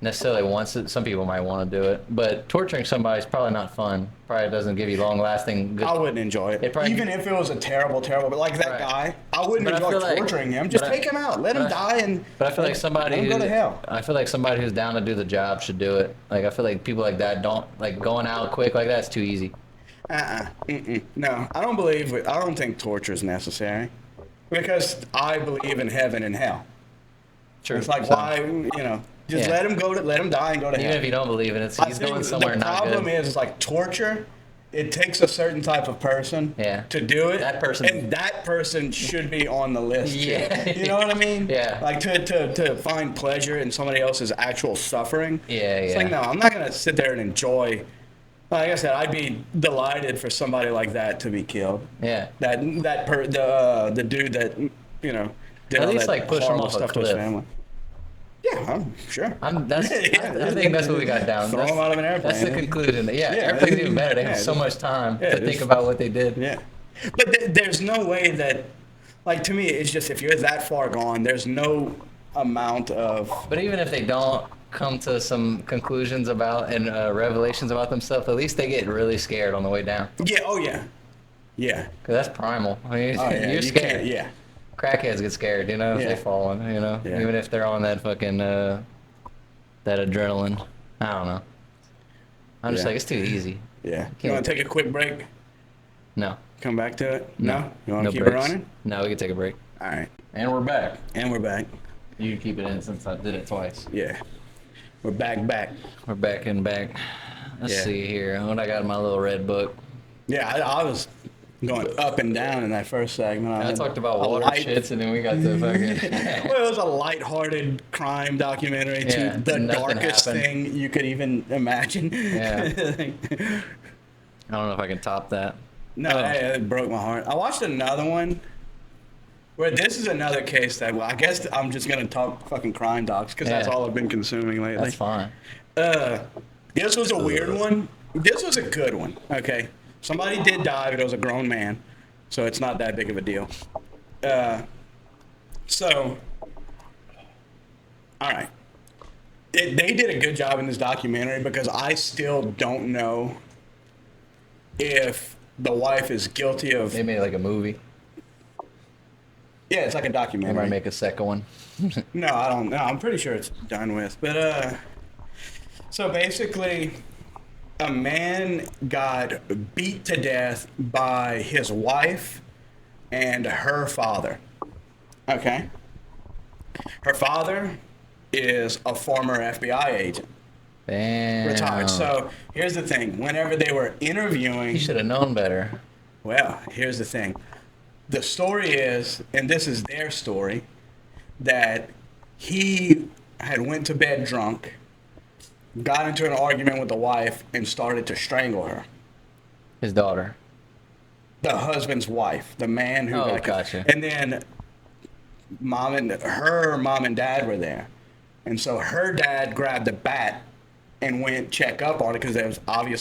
necessarily wants it. Some people might want to do it, but torturing somebody is probably not fun. Probably doesn't give you long-lasting good. I wouldn't enjoy it. Probably, even if it was a terrible, but like that Right. guy, I wouldn't But I enjoy feel like- torturing him. Just but I- take him out. Let him but die and But I feel like somebody let him go to hell. I feel like somebody who's down to do the job should do it. Like I feel like people like that don't like going out quick like that's too easy. No, I don't believe it. I don't think torture is necessary because I believe in heaven and hell. True. It's like So, why, just Yeah. let him die and go to even hell. if you don't believe in it, I he's think going somewhere the not problem good. is like torture. It takes a certain type of person Yeah. to do it. That person- and that person should be on the list. too. Yeah. You know what I mean? Yeah. Like to find pleasure in somebody else's actual suffering. Yeah, It's yeah. like no, I'm not gonna sit there and enjoy. Like I said, I'd be delighted for somebody like that to be killed. Yeah. The dude that did At all least, that like, push him horrible off a stuff to his cliff. family. Yeah, I'm sure. I think that's what we got down. Throw That's, him out of an airplane. that's the conclusion. Yeah, Yeah. airplanes even better. They have Yeah, so just- much time yeah, to think just- about what they did. Yeah, but there's no way that, like to me, it's just if you're that far gone, there's no amount of. But even if they don't come to some conclusions about and revelations about themselves, at least they get really scared on the way down. Yeah. Oh yeah. Yeah. Cause that's primal. I mean, Oh yeah. you're You scared. can't. Yeah. Crackheads get scared, if Yeah. they fall on, Yeah. even if they're on that fucking that adrenaline. I don't know. I'm just Yeah. like, it's too easy. Yeah. You Can't- want to take a quick break? No. Come back to it? No. You want No to keep breaks. it running? No, we can take a break. All right. And we're back. And we're back. You can keep it in since I did it twice. Yeah. We're back. We're back and back. Let's Yeah. see here. What I got in my little red book. Yeah. I was going up and down in that first segment. I had talked about a water light- shits, and then we got to fucking. Well, it was a light-hearted crime documentary Yeah, to the nothing darkest happened. thing you could even imagine. Yeah. I don't know if I can top that. No, Oh. it broke my heart. I watched another one where this is another case that, well, I guess I'm just going to talk fucking crime docs because that's Yeah. all I've been consuming lately. That's fine. This was a weird one. This was a good one, okay? Somebody did die, but it was a grown man, so it's not that big of a deal. All right. They did a good job in this documentary because I still don't know if the wife is guilty of. They made like a movie. Yeah, it's like a They documentary. might make a second one. No, I don't know. I'm pretty sure it's done with. But so basically, a man got beat to death by his wife and her father. Okay. Her father is a former FBI agent, Damn. retired. So here's the thing: whenever they were interviewing, You should have known better. well, here's the thing. The story is, and this is their story, that he had went to bed drunk got into an argument with the wife and started to strangle her. His daughter. The husband's wife, the man who Oh, got killed. gotcha. And then her mom and dad were there. And so her dad grabbed a bat and went check up on it because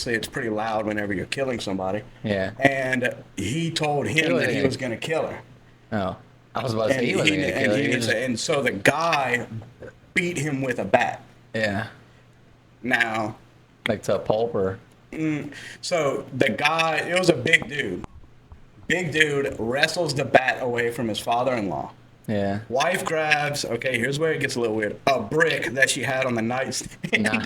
it's pretty loud whenever you're killing somebody. Yeah. And he told him that he was going to kill her. Oh, I was about to say he wasn't gonna kill her. And so the guy beat him with a bat. Yeah. Now, Like to a pulp or. so the guy, it was a big dude. Big dude wrestles the bat away from his father-in-law. Yeah. Wife grabs, okay, here's where it gets a little weird, a brick that she had on the nightstand. Nah.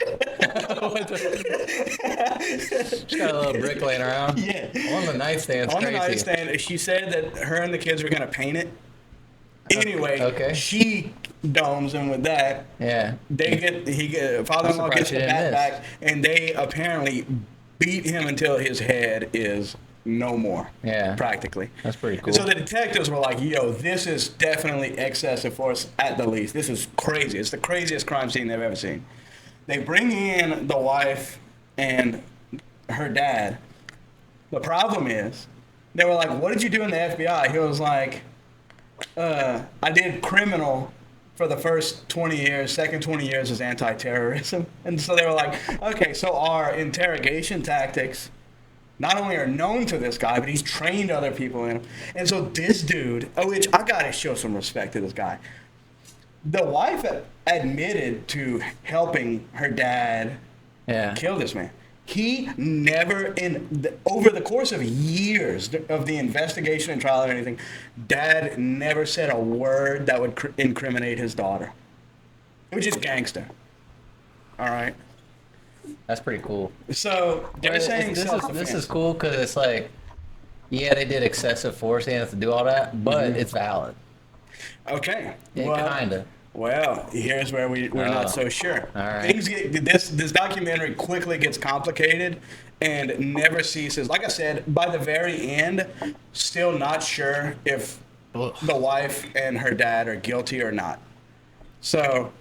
She got a little brick laying around. Yeah. On the nightstand. On the Crazy. nightstand, she said that her and the kids were going to paint it. Anyway, Okay. she domes him with that. Yeah. Father-in-law I'm surprised gets she the didn't bat miss. back, and they apparently beat him until his head is no more. Yeah. Practically. That's pretty cool. And so the detectives were like, yo, this is definitely excessive force at the least. This is crazy. It's the craziest crime scene they've ever seen. They bring in the wife and her dad. The problem is, they were like, what did you do in the FBI? He was like, I did criminal for the first 20 years. Second 20 years is anti-terrorism. And so they were like, okay, so our interrogation tactics not only are known to this guy, but he's trained other people in them. And so this dude, which I gotta show some respect to this guy. The wife admitted to helping her dad kill this man. He never, over the course of years of the investigation and trial and anything, Dad never said a word that would incriminate his daughter. Which is gangster. All right. That's pretty cool. So they're saying this is cool because it's like, yeah, they did excessive force. They didn't have to do all that, but it's valid. Okay. Yeah, kinda. Well, here's where we're not so sure. All right. Things this documentary quickly gets complicated and never ceases. Like I said, by the very end, still not sure if the wife and her dad are guilty or not. So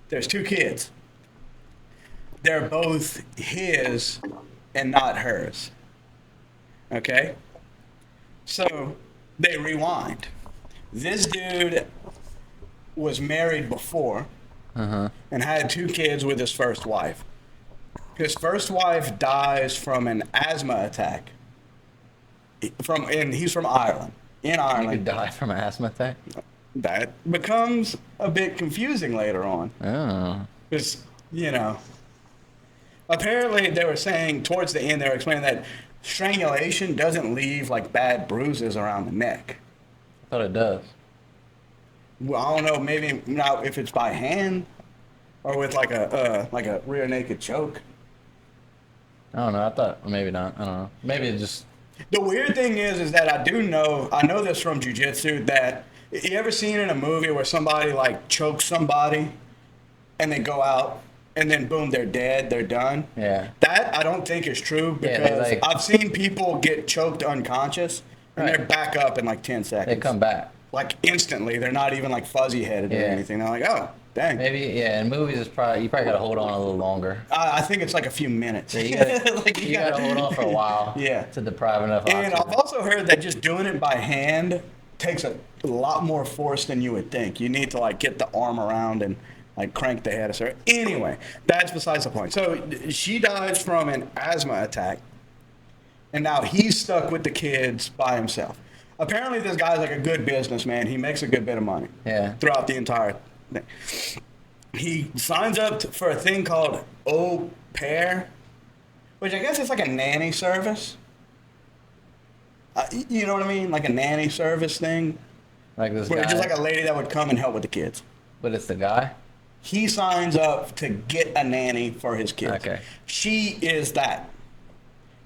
there's two kids. They're both his and not hers. Okay? So they rewind. This dude was married before and had two kids with his first wife. His first wife dies from an asthma attack. And he's from Ireland. In You Ireland. could die from an asthma attack. That becomes a bit confusing later on. Oh. Because, apparently they were saying towards the end, they were explaining that strangulation doesn't leave like bad bruises around the neck. I thought it does. Well, I don't know, maybe not if it's by hand or with like a rear naked choke. I don't know. I thought maybe not. I don't know. Maybe it just. The weird thing is that I know this from jiu-jitsu, that you ever seen in a movie where somebody like chokes somebody and they go out and then boom, they're dead, they're done? Yeah. That I don't think is true because I've seen people get choked unconscious and they're back up in like 10 seconds. They come back. Like instantly. They're not even like fuzzy headed or anything. They're like, oh, dang. Maybe, yeah. In movies, you probably got to hold on a little longer. I think it's like a few minutes. Yeah, you got to hold on for a while. Yeah. To deprive enough And oxygen. I've also heard that just doing it by hand takes a lot more force than you would think. You need to like get the arm around and like crank the head. Or anyway, that's besides the point. So she dies from an asthma attack, and now he's stuck with the kids by himself. Apparently, this guy's like a good businessman. He makes a good bit of money. Yeah. Throughout the entire thing. He signs up for a thing called au pair, which I guess is like a nanny service. You know what I mean? Like a nanny service thing. Like this Where guy. just like a lady that would come and help with the kids. But it's the guy? He signs up to get a nanny for his kids. Okay. She is that.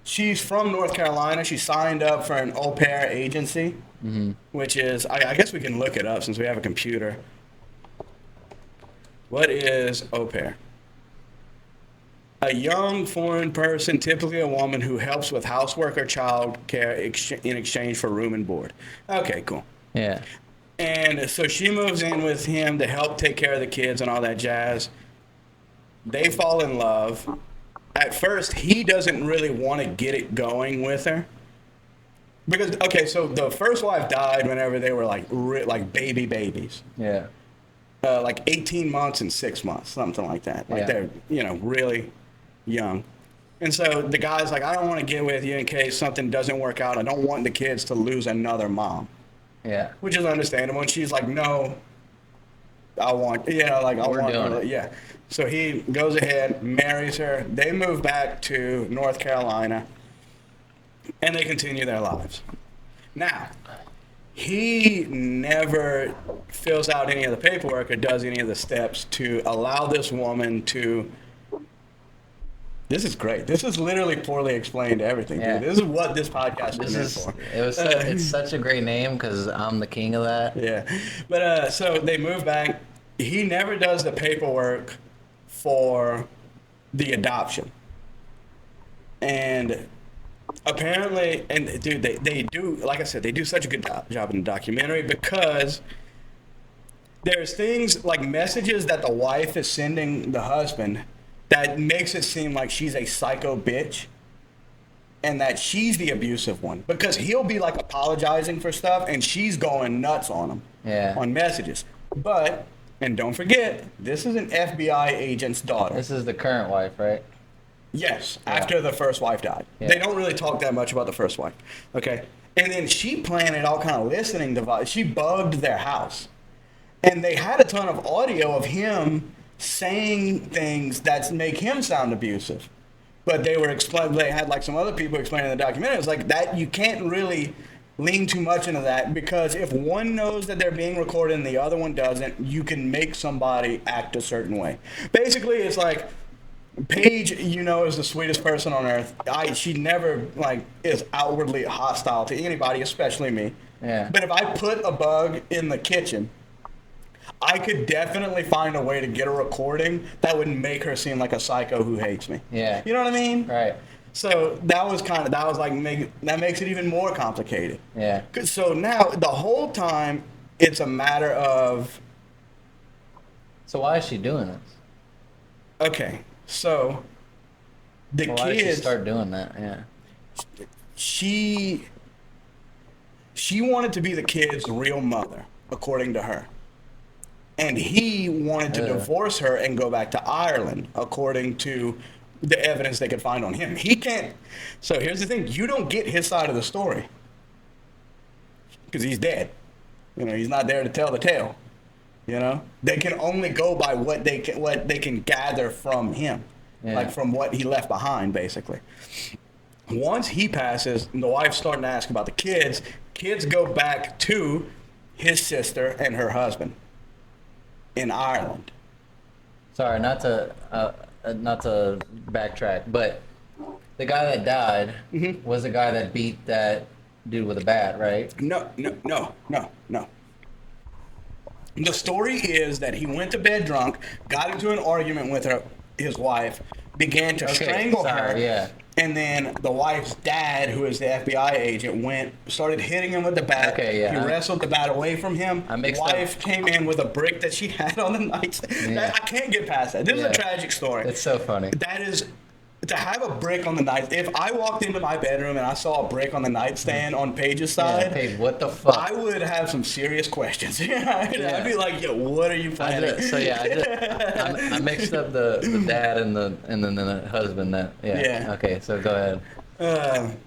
She's from North Carolina. She signed up for an au pair agency, which is, I guess we can look it up since we have a computer. What is au pair? A young foreign person, typically a woman, who helps with housework or child care in exchange for room and board. Okay, cool. Yeah. And so she moves in with him to help take care of the kids and all that jazz. They fall in love. At first, he doesn't really want to get it going with her. Because, okay, so the first wife died whenever they were like babies. Yeah. Like 18 months and 6 months, something like that. Like they're, really young. And so the guy's like, I don't want to get with you in case something doesn't work out. I don't want the kids to lose another mom. Yeah. Which is understandable. And she's like, no, I want, I want her. Yeah. So he goes ahead, marries her. They move back to North Carolina, and they continue their lives. Now, he never fills out any of the paperwork or does any of the steps to allow this woman to. This is great. This is literally poorly explained everything, dude. This is what this podcast is for. It's such a great name because I'm the king of that. Yeah. But so they move back. He never does the paperwork for the adoption. And apparently, and dude, they do, like I said, they do such a good job in the documentary because there's things like messages that the wife is sending the husband that makes it seem like she's a psycho bitch and that she's the abusive one because he'll be like apologizing for stuff and she's going nuts on him on messages. But, and don't forget, this is an FBI agent's daughter. This is the current wife, right? Yes, after the first wife died. Yeah. They don't really talk that much about the first wife. Okay. And then she planted all kind of listening devices. She bugged their house. And they had a ton of audio of him saying things that make him sound abusive. But they had like some other people explaining in the documentary. It's like that you can't really lean too much into that because if one knows that they're being recorded and the other one doesn't, you can make somebody act a certain way. Basically, it's like Paige, is the sweetest person on earth. She never is outwardly hostile to anybody, especially me. Yeah. But if I put a bug in the kitchen, I could definitely find a way to get a recording that would make her seem like a psycho who hates me. Yeah. You know what I mean? Right. So that makes it even more complicated. Yeah. So now the whole time it's a matter of. So why is she doing this? Okay, so why did she start doing that? Yeah. She wanted to be the kid's real mother, according to her. And he wanted to divorce her and go back to Ireland, according to the evidence they could find on him. He can't. So here's the thing. You don't get his side of the story. Because he's dead. He's not there to tell the tale. They can only go by what they can gather from him. Yeah. Like from what he left behind, basically. Once he passes, the wife's starting to ask about the kids. Kids go back to his sister and her husband in Ireland. Sorry, not to backtrack, but the guy that died was the guy that beat that dude with a bat, right? No. The story is that he went to bed drunk, got into an argument with his wife, began to strangle her. And then the wife's dad, who is the FBI agent, started hitting him with the bat. He wrestled the bat away from him. The wife came in with a brick that she had on the nightstand. Yeah. I can't get past that. This is a tragic story. It's so funny. That is, to have a brick on the nightstand. If I walked into my bedroom and I saw a brick on the nightstand on Paige's side, Paige, what the fuck? I would have some serious questions. I'd be like, yo, what are you planning? I mixed up the dad and the husband. Okay, so go ahead.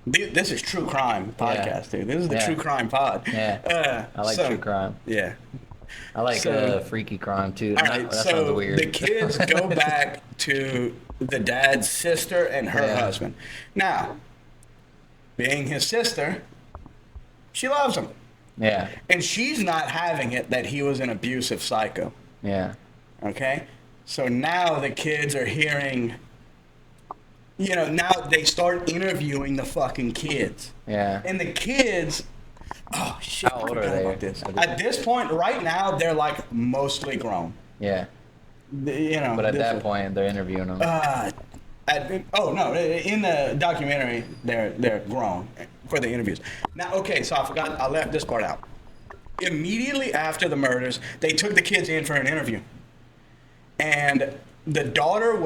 This is true crime podcast, dude. This is the true crime pod. Yeah. I like true crime. Yeah. I like freaky crime too. All right, that sounds weird. The kids go back to the dad's sister and her husband. Now, being his sister, she loves him. Yeah. And she's not having it that he was an abusive psycho. Yeah. Okay? So now the kids are hearing, now they start interviewing the fucking kids. Yeah. And the kids, oh shit, how old are they? About this. At this point, right now, they're like mostly grown. Yeah. But at that point, they're interviewing them. In the documentary, they're grown for the interviews. Now, okay, so I left this part out. immediately after the murders, they took the kids in for an interview. And the girl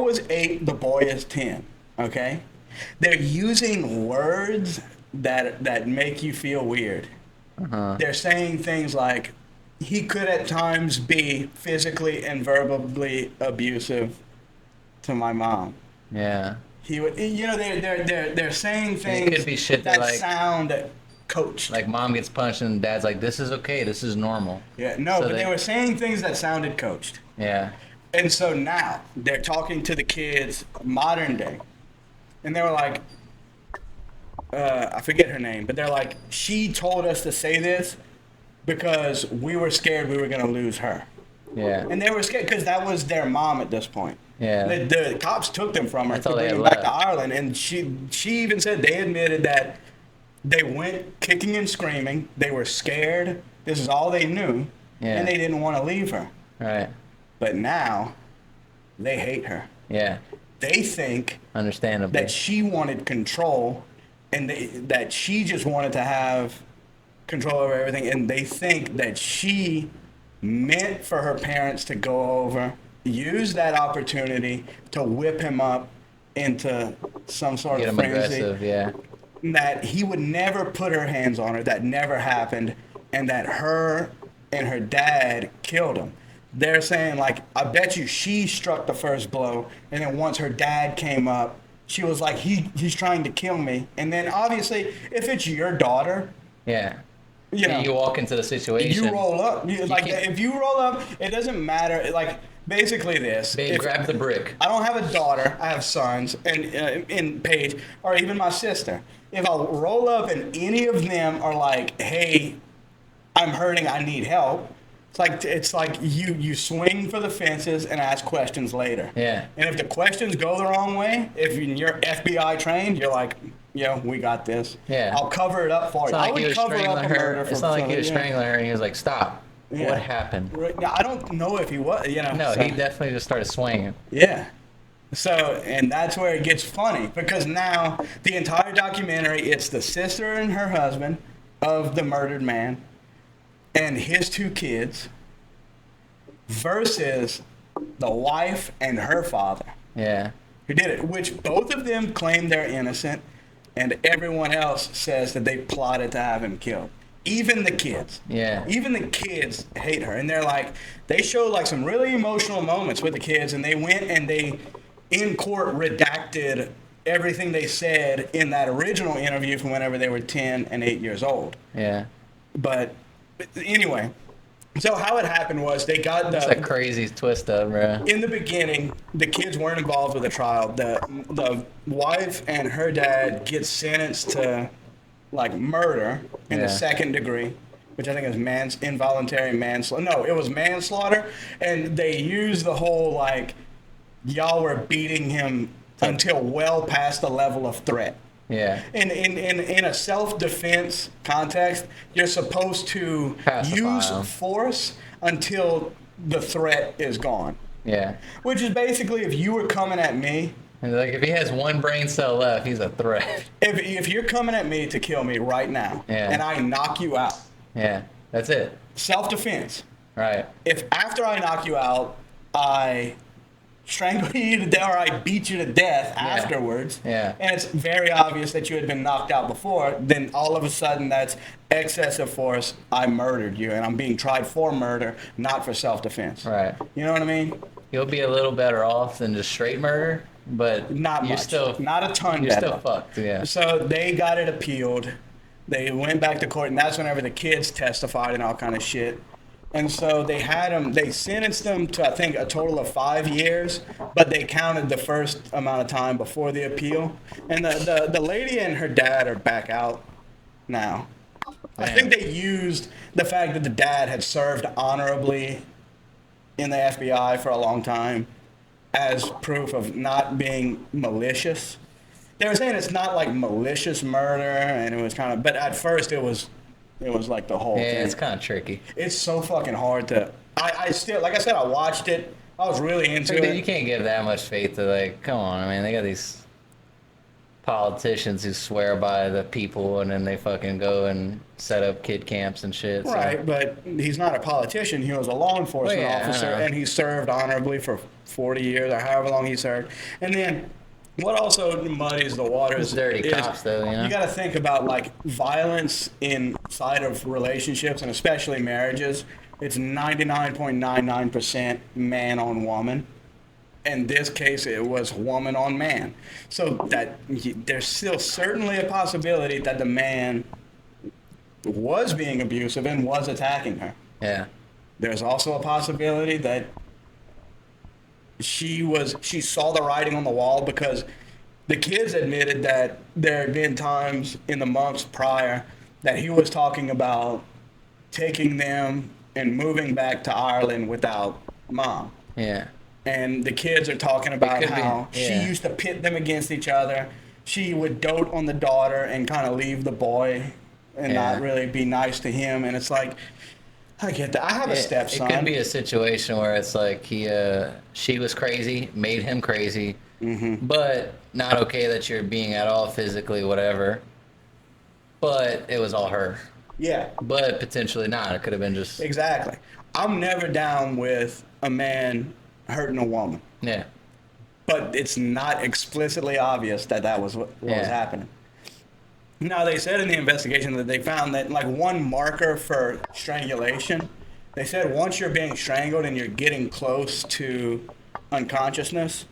was 8, the boy is 10. Okay? They're using words that make you feel weird. Uh-huh. They're saying things like, he could at times be physically and verbally abusive to my mom. Yeah. He would, they're saying It things could be shit that like sound coached. like mom gets punched and dad's like, this is okay, this is normal. Yeah, no, So but they were saying things that sounded coached. Yeah. And so now they're talking to the kids modern day. And they were like, I forget her name, but they're like, she told us to say this because we were scared we were going to lose her. Yeah. And they were scared because that was their mom at this point. Yeah. The cops took them from her That's to all they bring them had back to left. Ireland. And she even said they admitted that they went kicking and screaming. They were scared. This is all they knew. Yeah. And they didn't want to leave her. Right. But now they hate her. Yeah. They think Understandably. that she wanted control and that she just wanted to have control over everything. And they think that she meant for her parents to go over, use that opportunity to whip him up into some sort Get of him frenzy. aggressive, yeah. That he would never put her hands on her, that never happened, and that her and her dad killed him. They're saying, like, I bet you she struck the first blow, and then once her dad came up, she was like, he's trying to kill me. And then obviously, if it's your daughter, Yeah. you know, You walk into the situation. you roll up. Like, can't- if you roll up, it doesn't matter. Like, basically this. Babe, if- grab the brick. I don't have a daughter. I have sons, and in Paige, or even my sister. If I roll up and any of them are like, "Hey, I'm hurting. I need help," it's like you swing for the fences and ask questions later. Yeah. And if the questions go the wrong way, if you're FBI trained, you're like, "Yeah, we got this. Yeah. I'll cover it up for It's you." not I like would he was cover up strangling a her. murder It's for not like he was something, strangling her and he was like, stop. Yeah. What happened? Right. Now, I don't know if he was, No, so- he definitely just started swinging. Yeah. So, and that's where it gets funny because now the entire documentary, it's the sister and her husband of the murdered man and his 2 kids versus the wife and her father Yeah. who did it, which both of them claim they're innocent and everyone else says that they plotted to have him killed. Even the kids. Yeah. Even the kids hate her. And they're like, they show like some really emotional moments with the kids and they went and they, in court, redacted everything they said in that original interview from whenever they were 10 and 8 years old. Yeah. But anyway, so how it happened was they got It's a crazy twist up, bro. in the beginning, the kids weren't involved with the trial. The wife and her dad get sentenced to like murder in Yeah. the 2nd degree, which I think is involuntary manslaughter. No, it was manslaughter, and they used the whole like y'all were beating him until well past the level of threat. Yeah. In a self-defense context, you're supposed to Pacify use 'em. force until the threat is gone. Yeah. Which is basically if you were coming at me, And like if he has one brain cell left, he's a threat. if you're coming at me to kill me right now, Yeah. and I knock you out, Yeah. That's it. self-defense. Right. If after I knock you out, I strangle you to death or I beat you to death afterwards, Yeah. and it's very obvious that you had been knocked out before, then all of a sudden that's excessive force. I murdered you, and I'm being tried for murder, not for self-defense. Right. You know what I mean? You'll be a little better off than just straight murder, but Not you're much. still Not a ton You're better. still fucked. Yeah. So they got it appealed. They went back to court, and that's whenever the kids testified and all kind of shit. And so they had them, they sentenced them to, I think, a total of 5 years, but they counted the first amount of time before the appeal. And the lady and her dad are back out now. I Man. think they used the fact that the dad had served honorably in the FBI for a long time as proof of not being malicious. They were saying it's not like malicious murder, and it was kind of, but at first it was like the whole Yeah, thing. it's kind of tricky. It's so fucking hard to. I still, like I said, I watched it. I was really into Dude, you it. can't give that much faith to like. Come on, I mean, they got these politicians who swear by the people and then they fucking go and set up kid camps and shit. So. Right, but he's not a politician. He was a law enforcement Well, yeah, I officer, know. and he served honorably for 40 years or however long he served. And then what also muddies the waters It's dirty is cops, though, you know? got to think about like violence inside of relationships and especially marriages. It's 99.99% man on woman. In this case, it was woman on man. So that there's still certainly a possibility that the man was being abusive and was attacking her. Yeah. There's also a possibility that she saw the writing on the wall, because the kids admitted that there had been times in the months prior that he was talking about taking them and moving back to Ireland without mom. Yeah. And the kids are talking about how she yeah. used to pit them against each other. She would dote on the daughter and kind of leave the boy and Yeah. not really be nice to him. And it's like, I get that. I have a stepson. It could be a situation where it's like she was crazy, made him crazy, but not okay that you're being at all physically, whatever. But it was all her. Yeah, But potentially not. It could have been just. exactly. I'm never down with a man hurting a woman, Yeah. but it's not explicitly obvious that that was what was Yeah. happening. Now, they said in the investigation that they found that like one marker for strangulation, they said once you're being strangled and you're getting close to unconsciousness,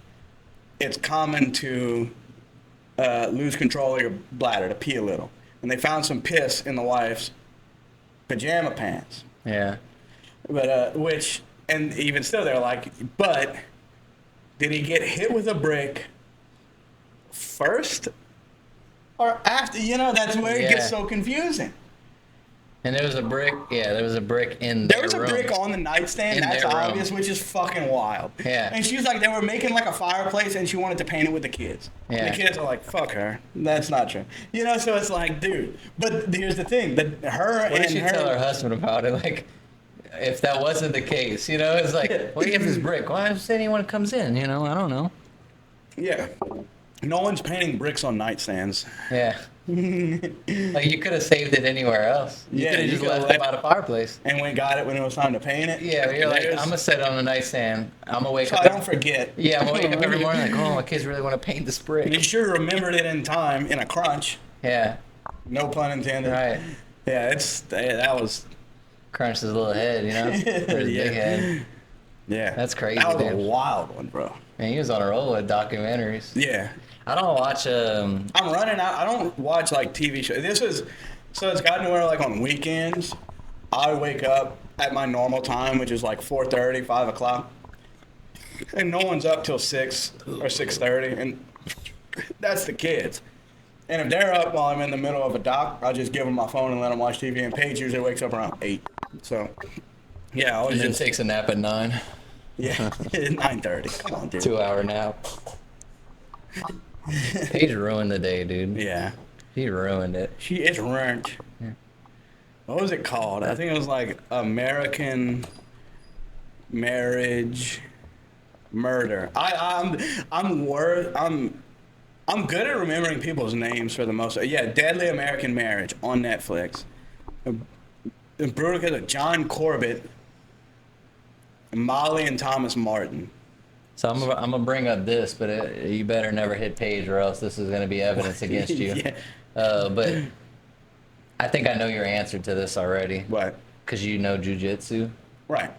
it's common to lose control of your bladder, to pee a little. And they found some piss in the wife's pajama pants. Yeah. But and even still, they're like, but did he get hit with a brick first or after? You know, that's where it gets Yeah. so confusing. And there was a brick. Yeah, there was a brick in There their was a room. brick on the nightstand, In that's their room. obvious, which is fucking wild. Yeah. And she was like, they were making like a fireplace and she wanted to paint it with the kids. Yeah. And the kids are like, fuck her. That's not true. You know, so it's like, dude. But here's the thing, that her What did and she her. tell her husband about it? Like, if that wasn't the case, you know, it's like, why do you have this brick? Why does anyone comes in? You know, I don't know. Yeah. No one's painting bricks on nightstands. Yeah. Like, you could have saved it anywhere else. You Yeah, could have you just could've left it left- by the fireplace. And we got it when it was time to paint it. Yeah, you're like, There's- I'm gonna set it on the nightstand. I'm gonna wake so up. I don't forget. Yeah, I'm gonna wake up every morning like, oh, my kids really want to paint this You brick. sure remembered it in time in a crunch. Yeah, No pun intended. right. Yeah, that was. Crunch his little head, you know, or his Yeah. big head. Yeah. That's crazy, That was a dude. wild one, bro. Man, he was on a roll with documentaries. Yeah. I don't watch. I'm running out. I don't watch like TV shows. So it's gotten to where like on weekends, I wake up at my normal time, which is like 4:30, 5 o'clock, and no one's up till 6 or 6:30, and that's the kids. And if they're up while I'm in the middle of a doc, I'll just give them my phone and let them watch TV. And Paige usually wakes up around 8. So yeah, I and always then just takes a nap at 9. yeah 9:30. Come on, dude. 2-hour nap. Paige ruined the day, dude. Yeah. He ruined it. It's ruined. Yeah. What was it called? I think it was like American Marriage Murder. I'm good at remembering people's names for the most. Yeah, Deadly American Marriage on Netflix. Brutal because of John Corbett, Molly and Thomas Martin. So I'm gonna bring up this, but you better never hit Paige, or else this is gonna be evidence against you. Yeah. But I think I know your answer to this already. What? Because you know jujitsu. Right.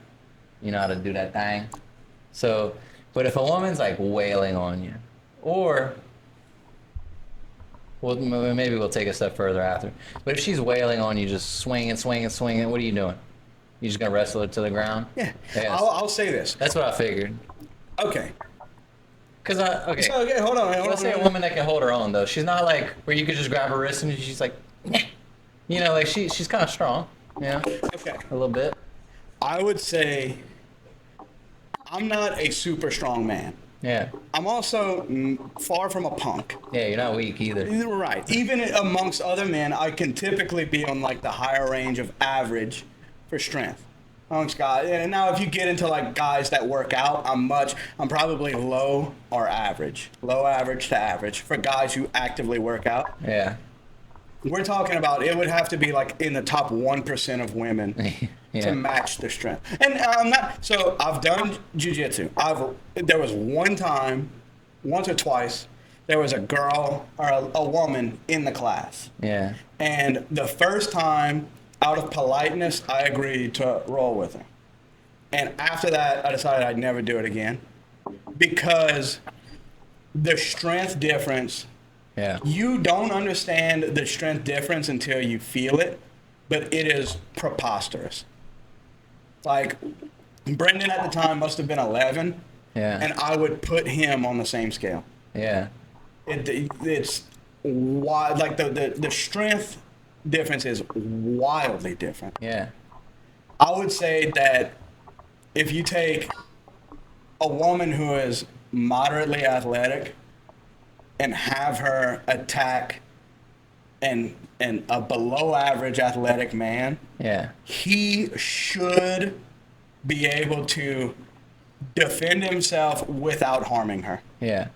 You know how to do that thing. So, but if a woman's like wailing on you, or well, maybe we'll take a step further after. But if she's wailing on you, just swinging, what are you doing? You just gonna wrestle her to the ground? Yeah. Yes. I'll say this. That's what I figured. Okay. Okay. So okay, hold on. Let's say a woman that can hold her own though. She's not like where you could just grab her wrist and she's like, "Nah." You know, like she's kind of strong. Yeah, Okay. a little bit. I would say I'm not a super strong man. Yeah. I'm also far from a punk. Yeah, you're not weak either. Right. Even amongst other men, I can typically be on like the higher range of average for strength. amongst guys. And now if you get into like guys that work out, I'm probably low average to average for guys who actively work out. Yeah. We're talking about it would have to be like in the top 1% of women Yeah. to match their strength. And I'm not. So I've done jiu-jitsu. There was one time, once or twice, there was a girl or a woman in the class. Yeah. And the first time, out of politeness, I agreed to roll with her. And after that, I decided I'd never do it again because the strength difference. Yeah. You don't understand the strength difference until you feel it, but it is preposterous. Like, Brendan at the time must have been 11, Yeah. and I would put him on the same scale. Yeah. It's wild. Like, the strength difference is wildly different. Yeah. I would say that if you take a woman who is moderately athletic and have her attack and a below average athletic man, Yeah. he should be able to defend himself without harming her. Yeah.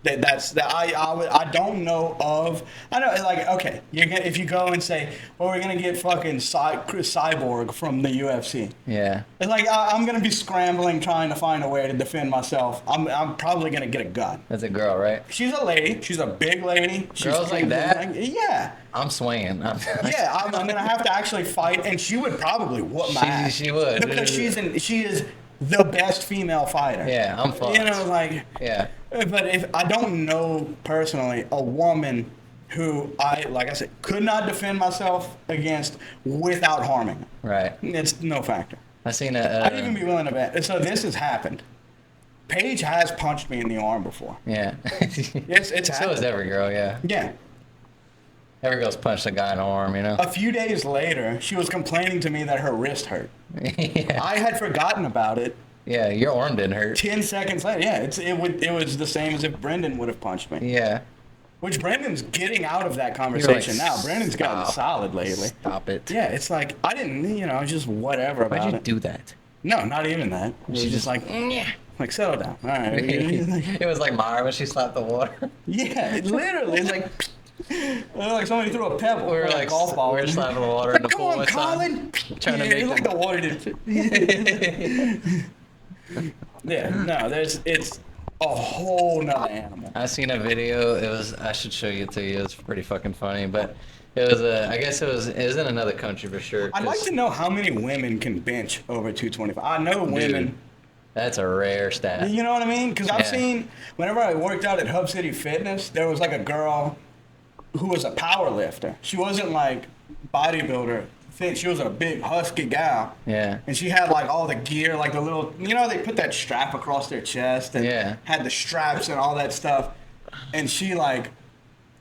I don't know of. I know, like, okay, if you go and say, well, we're gonna get fucking Cyborg from the UFC. Yeah. It's like I'm gonna be scrambling trying to find a way to defend myself. I'm probably gonna get a gun. That's a girl, right? She's a lady. She's a big lady. Girls like that? Yeah. I'm swinging. Yeah, I'm gonna have to actually fight, and she would probably whoop my ass. She would. Because she is the best female fighter. Yeah, I'm fucked. You know, like. Yeah. But if I don't know personally a woman who like I said, could not defend myself against without harming her. Right. It's no factor. I seen I'd even be willing to bet. So this has happened. Paige has punched me in the arm before. Yeah. It's So happened. is every girl, yeah. Yeah. Every girl's punched a guy in the arm, you know? A few days later, she was complaining to me that her wrist hurt. Yeah. I had forgotten about it. Yeah, your arm didn't hurt. 10 seconds later, yeah, it was the same as if Brendan would have punched me. Yeah. Which Brendan's getting out of that conversation like, now. Brendan's gotten stop. solid lately. Stop it. Yeah, it's like, I didn't, just whatever about Why'd you it. do that? No, not even that. She's just like, Yeah. like, settle down. All right. It was like Mara when she slapped the water. Yeah, literally. It's like somebody threw a pebble. We were or like a golf ball. we were slapping the water in the Come pool on, one time. Colin. Trying to Yeah, make it's like them- the water didn't. Yeah, no, it's a whole nother animal. I seen a video. I should show you to you. It's pretty fucking funny, but it was I guess it was in another country for sure. I'd like 'cause, to know how many women can bench over 225. I know women. dude, that's a rare stat. You know what I mean? Because I've Yeah. seen, whenever I worked out at Hub City Fitness, there was like a girl who was a power lifter. She wasn't like bodybuilder fit. She was a big husky gal. Yeah. And she had like all the gear, like the little, they put that strap across their chest and Yeah. had the straps and all that stuff. And she like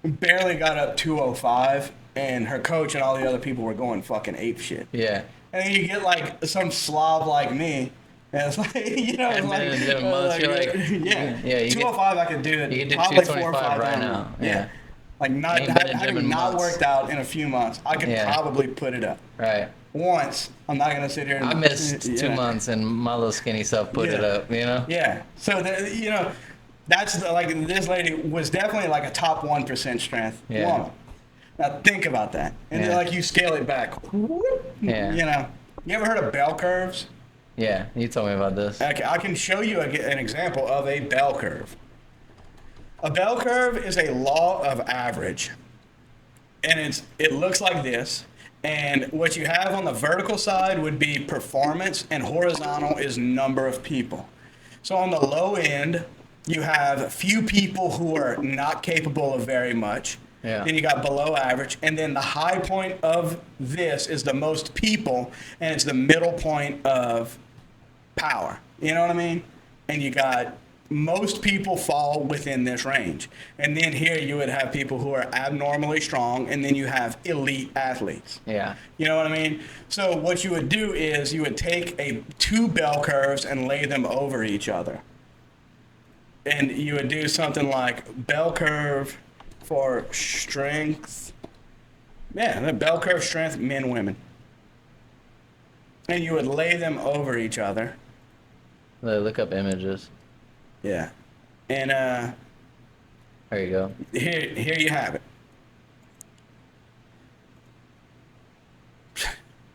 barely got up 205, and her coach and all the other people were going fucking ape shit. Yeah. And then you get like some slob like me. And it's like, it's And like, then in months, you're like, yeah, yeah, you 205 I could do it. you can do probably 4 or 225 5 right times. now. Yeah. Like not Ain't been in gym having in not months. worked out in a few months, I could Yeah. probably put it up. Right. Once, I'm not gonna sit here and I missed 2 yeah. months and my little skinny self put it Yeah. up, you know? Yeah. So that's like this lady was definitely like a top 1% strength Yeah. woman. Now think about that, and then Yeah. like you scale it back. Yeah. You ever heard of bell curves? Yeah, you told me about this. Okay, I can show you an example of a bell curve. A bell curve is a law of average, and it looks like this. And what you have on the vertical side would be performance, and horizontal is number of people. So on the low end, you have few people who are not capable of very much. Yeah. Then you got below average, and then the high point of this is the most people, and it's the middle point of power. You know what I mean? And you got most people fall within this range. And then here you would have people who are abnormally strong, and then you have elite athletes. Yeah. You know what I mean? So what you would do is you would take two bell curves and lay them over each other. And you would do something like bell curve for strength. Yeah, the bell curve strength, men, women. and you would lay them over each other. Look up images. Yeah. And There you go. here you have it.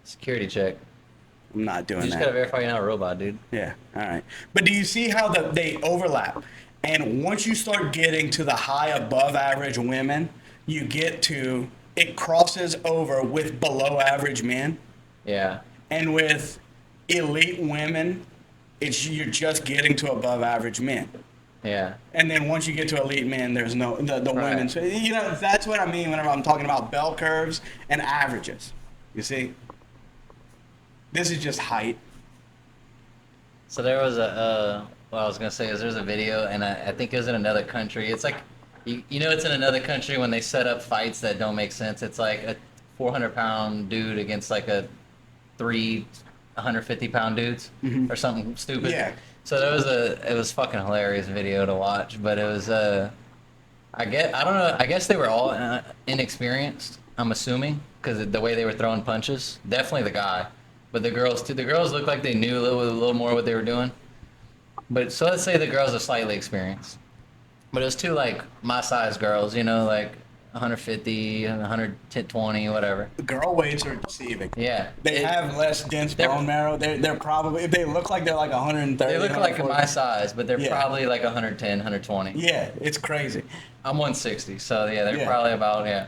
Security check. I'm not doing You just that. gotta verify you're not a robot, dude. Yeah, all right. But do you see how they overlap? And once you start getting to the high above average women, you get to, it crosses over with below average men. Yeah. And with elite women, you're just getting to above average men. Yeah. And then once you get to elite men, there's no, the Right. women. So, you know, that's what I mean whenever I'm talking about bell curves and averages. You see? This is just height. So there was what I was gonna say is there's a video, and I think it was in another country. It's like, you know, it's in another country when they set up fights that don't make sense. It's like a 400-pound dude against like a 150-pound dudes or something stupid. Yeah. So it was fucking hilarious video to watch, but it was I don't know. I guess they were all inexperienced. I'm assuming because the way they were throwing punches. Definitely the guy. But the girls too. The girls looked like they knew a little more what they were doing. But so let's say the girls are slightly experienced. But it was two like my size girls, you know, like 150, 120, whatever. Girl weights are deceiving. Yeah. They have less dense bone marrow. They're probably, if they look like they're like 130. They look like 140. my size, but they're Yeah. probably like 110, 120. Yeah, it's crazy. I'm 160, so yeah, they're Yeah. probably about Yeah.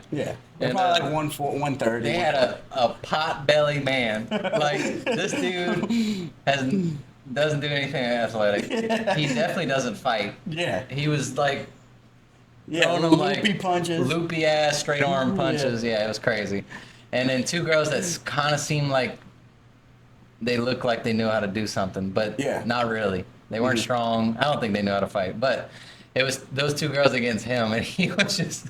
They're And, probably like 130. They had a pot belly man. Like this dude doesn't do anything athletic. He definitely doesn't fight. Yeah. He was like Yeah, throwing them loopy like punches. loopy ass straight arm punches. Yeah, it was crazy. And then two girls that kind of seemed like they looked like they knew how to do something, but not really. They weren't strong. I don't think they knew how to fight, but it was those two girls against him, and he was just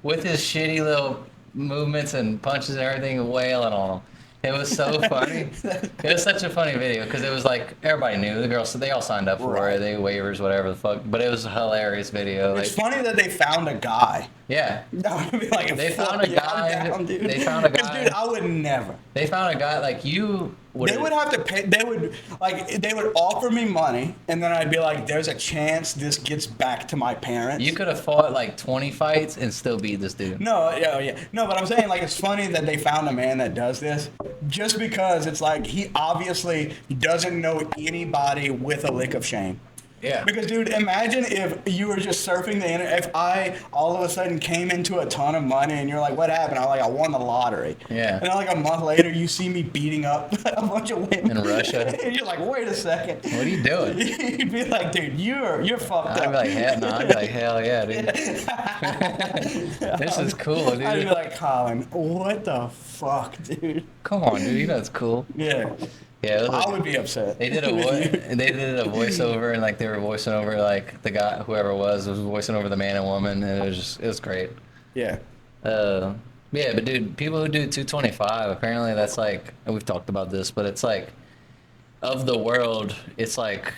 with his shitty little movements and punches and everything, wailing on them. It was so funny. It was such a funny video because it was like everybody knew the girls, so they all signed up for it. They waivers, whatever the fuck. But it was a hilarious video. It's funny that they found a guy. Yeah. That would be like, They found a guy. They found a guy. Dude, I would never. They found a guy like you. They would have to pay. They would offer me money, and then I'd be like, "There's a chance this gets back to my parents." You could have fought like 20 fights and still beat this dude. No, yeah. No, but I'm saying like it's funny that they found a man that does this, just because it's like he obviously doesn't know anybody with a lick of shame. Yeah. Because, dude, imagine if you were just surfing the internet. If I all of a sudden came into a ton of money and you're like, what happened? I'm like, I won the lottery. Yeah. And then, like, a month later, you see me beating up a bunch of women. In Russia. And you're like, wait a second. What are you doing? You'd be like, dude, you're fucked up. I'd be like, hell no. I'd be like, hell yeah, dude. This is cool, dude. I'd be like, Colin, what the fuck, dude? Come on, dude. You know it's cool. Yeah. Yeah, it was I would be upset. They did a voiceover, and like they were voicing over like the guy, whoever it was voicing over the man and woman, and it was great. Yeah. Yeah, but dude, people who do 225, apparently that's like, and we've talked about this, but it's like of the world, it's like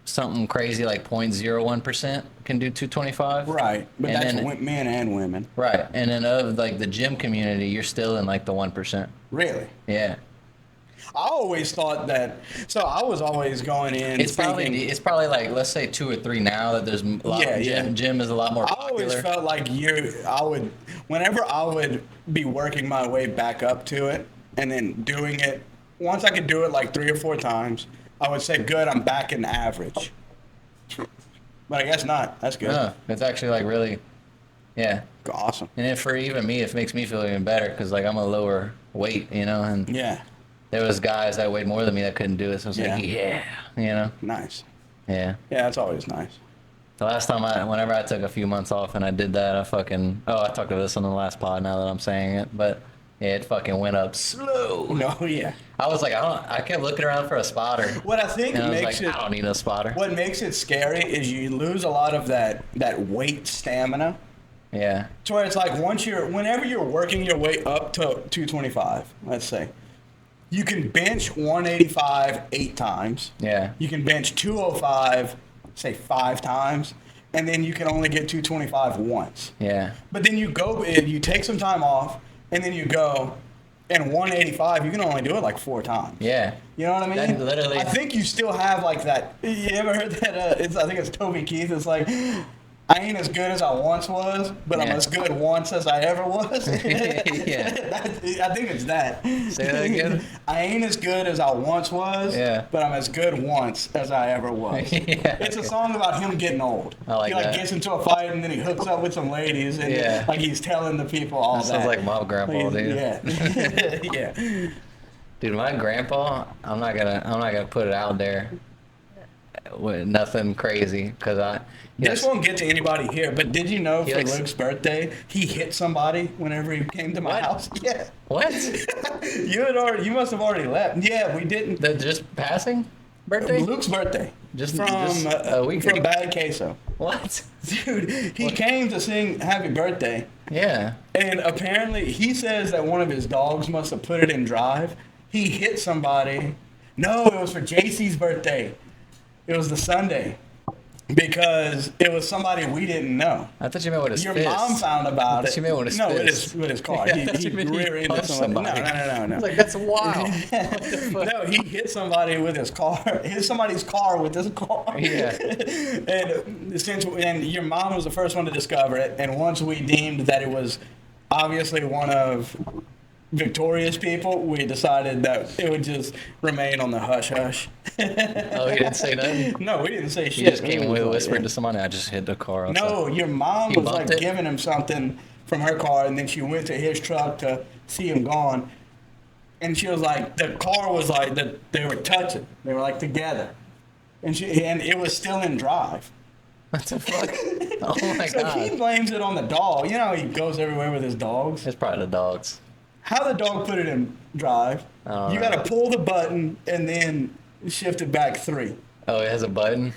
something crazy like 0.01% can do 225. Right, but and that's then, men and women. Right, and then of like the gym community, you're still in like the 1%. Really? Yeah. I always thought that. So I was always going in. It's probably like, let's say 2 or 3 now that there's a lot. Gym is a lot more I popular. always felt like whenever I would be working my way back up to it and then doing it, once I could do it like 3 or 4 times, I would say, good, I'm back in average. But I guess not. That's good. No, it's actually like really, yeah. Awesome. And then for even me, it makes me feel even better because like I'm a lower weight, you know, and Yeah. there was guys that weighed more than me that couldn't do it. So I was like, yeah, you know. Nice. Yeah. Yeah, that's always nice. The last time whenever I took a few months off and I did that, I talked about this on the last pod now that I'm saying it, but yeah, it fucking went up slow. No, yeah. I was like, I kept looking around for a spotter. What I think And I was makes like, it. I don't need a spotter. What makes it scary is you lose a lot of that weight stamina. Yeah. To where it's like whenever you're working your way up to 225, let's say, you can bench 185 8 times. Yeah. You can bench 205, say 5 times, and then you can only get 225 once. Yeah. But then you take some time off, and then you go, and 185, you can only do it like 4 times. Yeah. You know what I mean? That literally. I think you still have like that. You ever heard that? I think it's Toby Keith. It's like, I ain't as good as I once was, but I'm Yeah. as good once as I ever was. Yeah. I think it's that. Say that again? I ain't as good as I once was, Yeah. but I'm as good once as I ever was. Yeah. It's a song about him getting old. I like he like that. gets into a fight and then he hooks up with some ladies and Yeah. like he's telling the people all That that. sounds like my grandpa, dude. Yeah. Yeah. Dude, my grandpa, I'm not gonna put it out there with nothing crazy, cause This won't get to anybody here, but did you know He for likes- Luke's birthday, he hit somebody whenever he came to my What? house? Yeah. What? You must have already left. Yeah, we didn't. The just passing birthday? Luke's birthday. Just from a week from ago? Bad Queso. What? Dude, he came to sing Happy Birthday, Yeah. and apparently he says that one of his dogs must have put it in drive. He hit somebody. No, it was for JC's birthday. It was the Sunday. Because it was somebody we didn't know. I thought you meant with his Your fist. mom found about I thought it. you meant with his no, fist. with his car. Yeah, I thought he you meant he rear-ended punched somebody. somebody. No. I was like, that's wild. What the fuck? No, he hit somebody with his car. Hit somebody's car with his car. Yeah. and your mom was the first one to discover it. And once we deemed that it was obviously one of Victoria's people, we decided that it would just remain on the hush hush. Oh, he didn't say nothing? No, we didn't say shit. He just came It with was whispered like- to somebody, I just hit the car. No, your mom He was bumped like it? giving him something from her car, and then she went to his truck to see him gone. And she was like, the car was like that they were touching. They were like together, and it was still in drive. What the fuck? Oh my So he god. blames it on the dog. You know how he goes everywhere with his dogs. It's probably the dogs. How the dog put it in drive? I don't You know. got to pull the button and then shift it back 3. Oh, it has a button?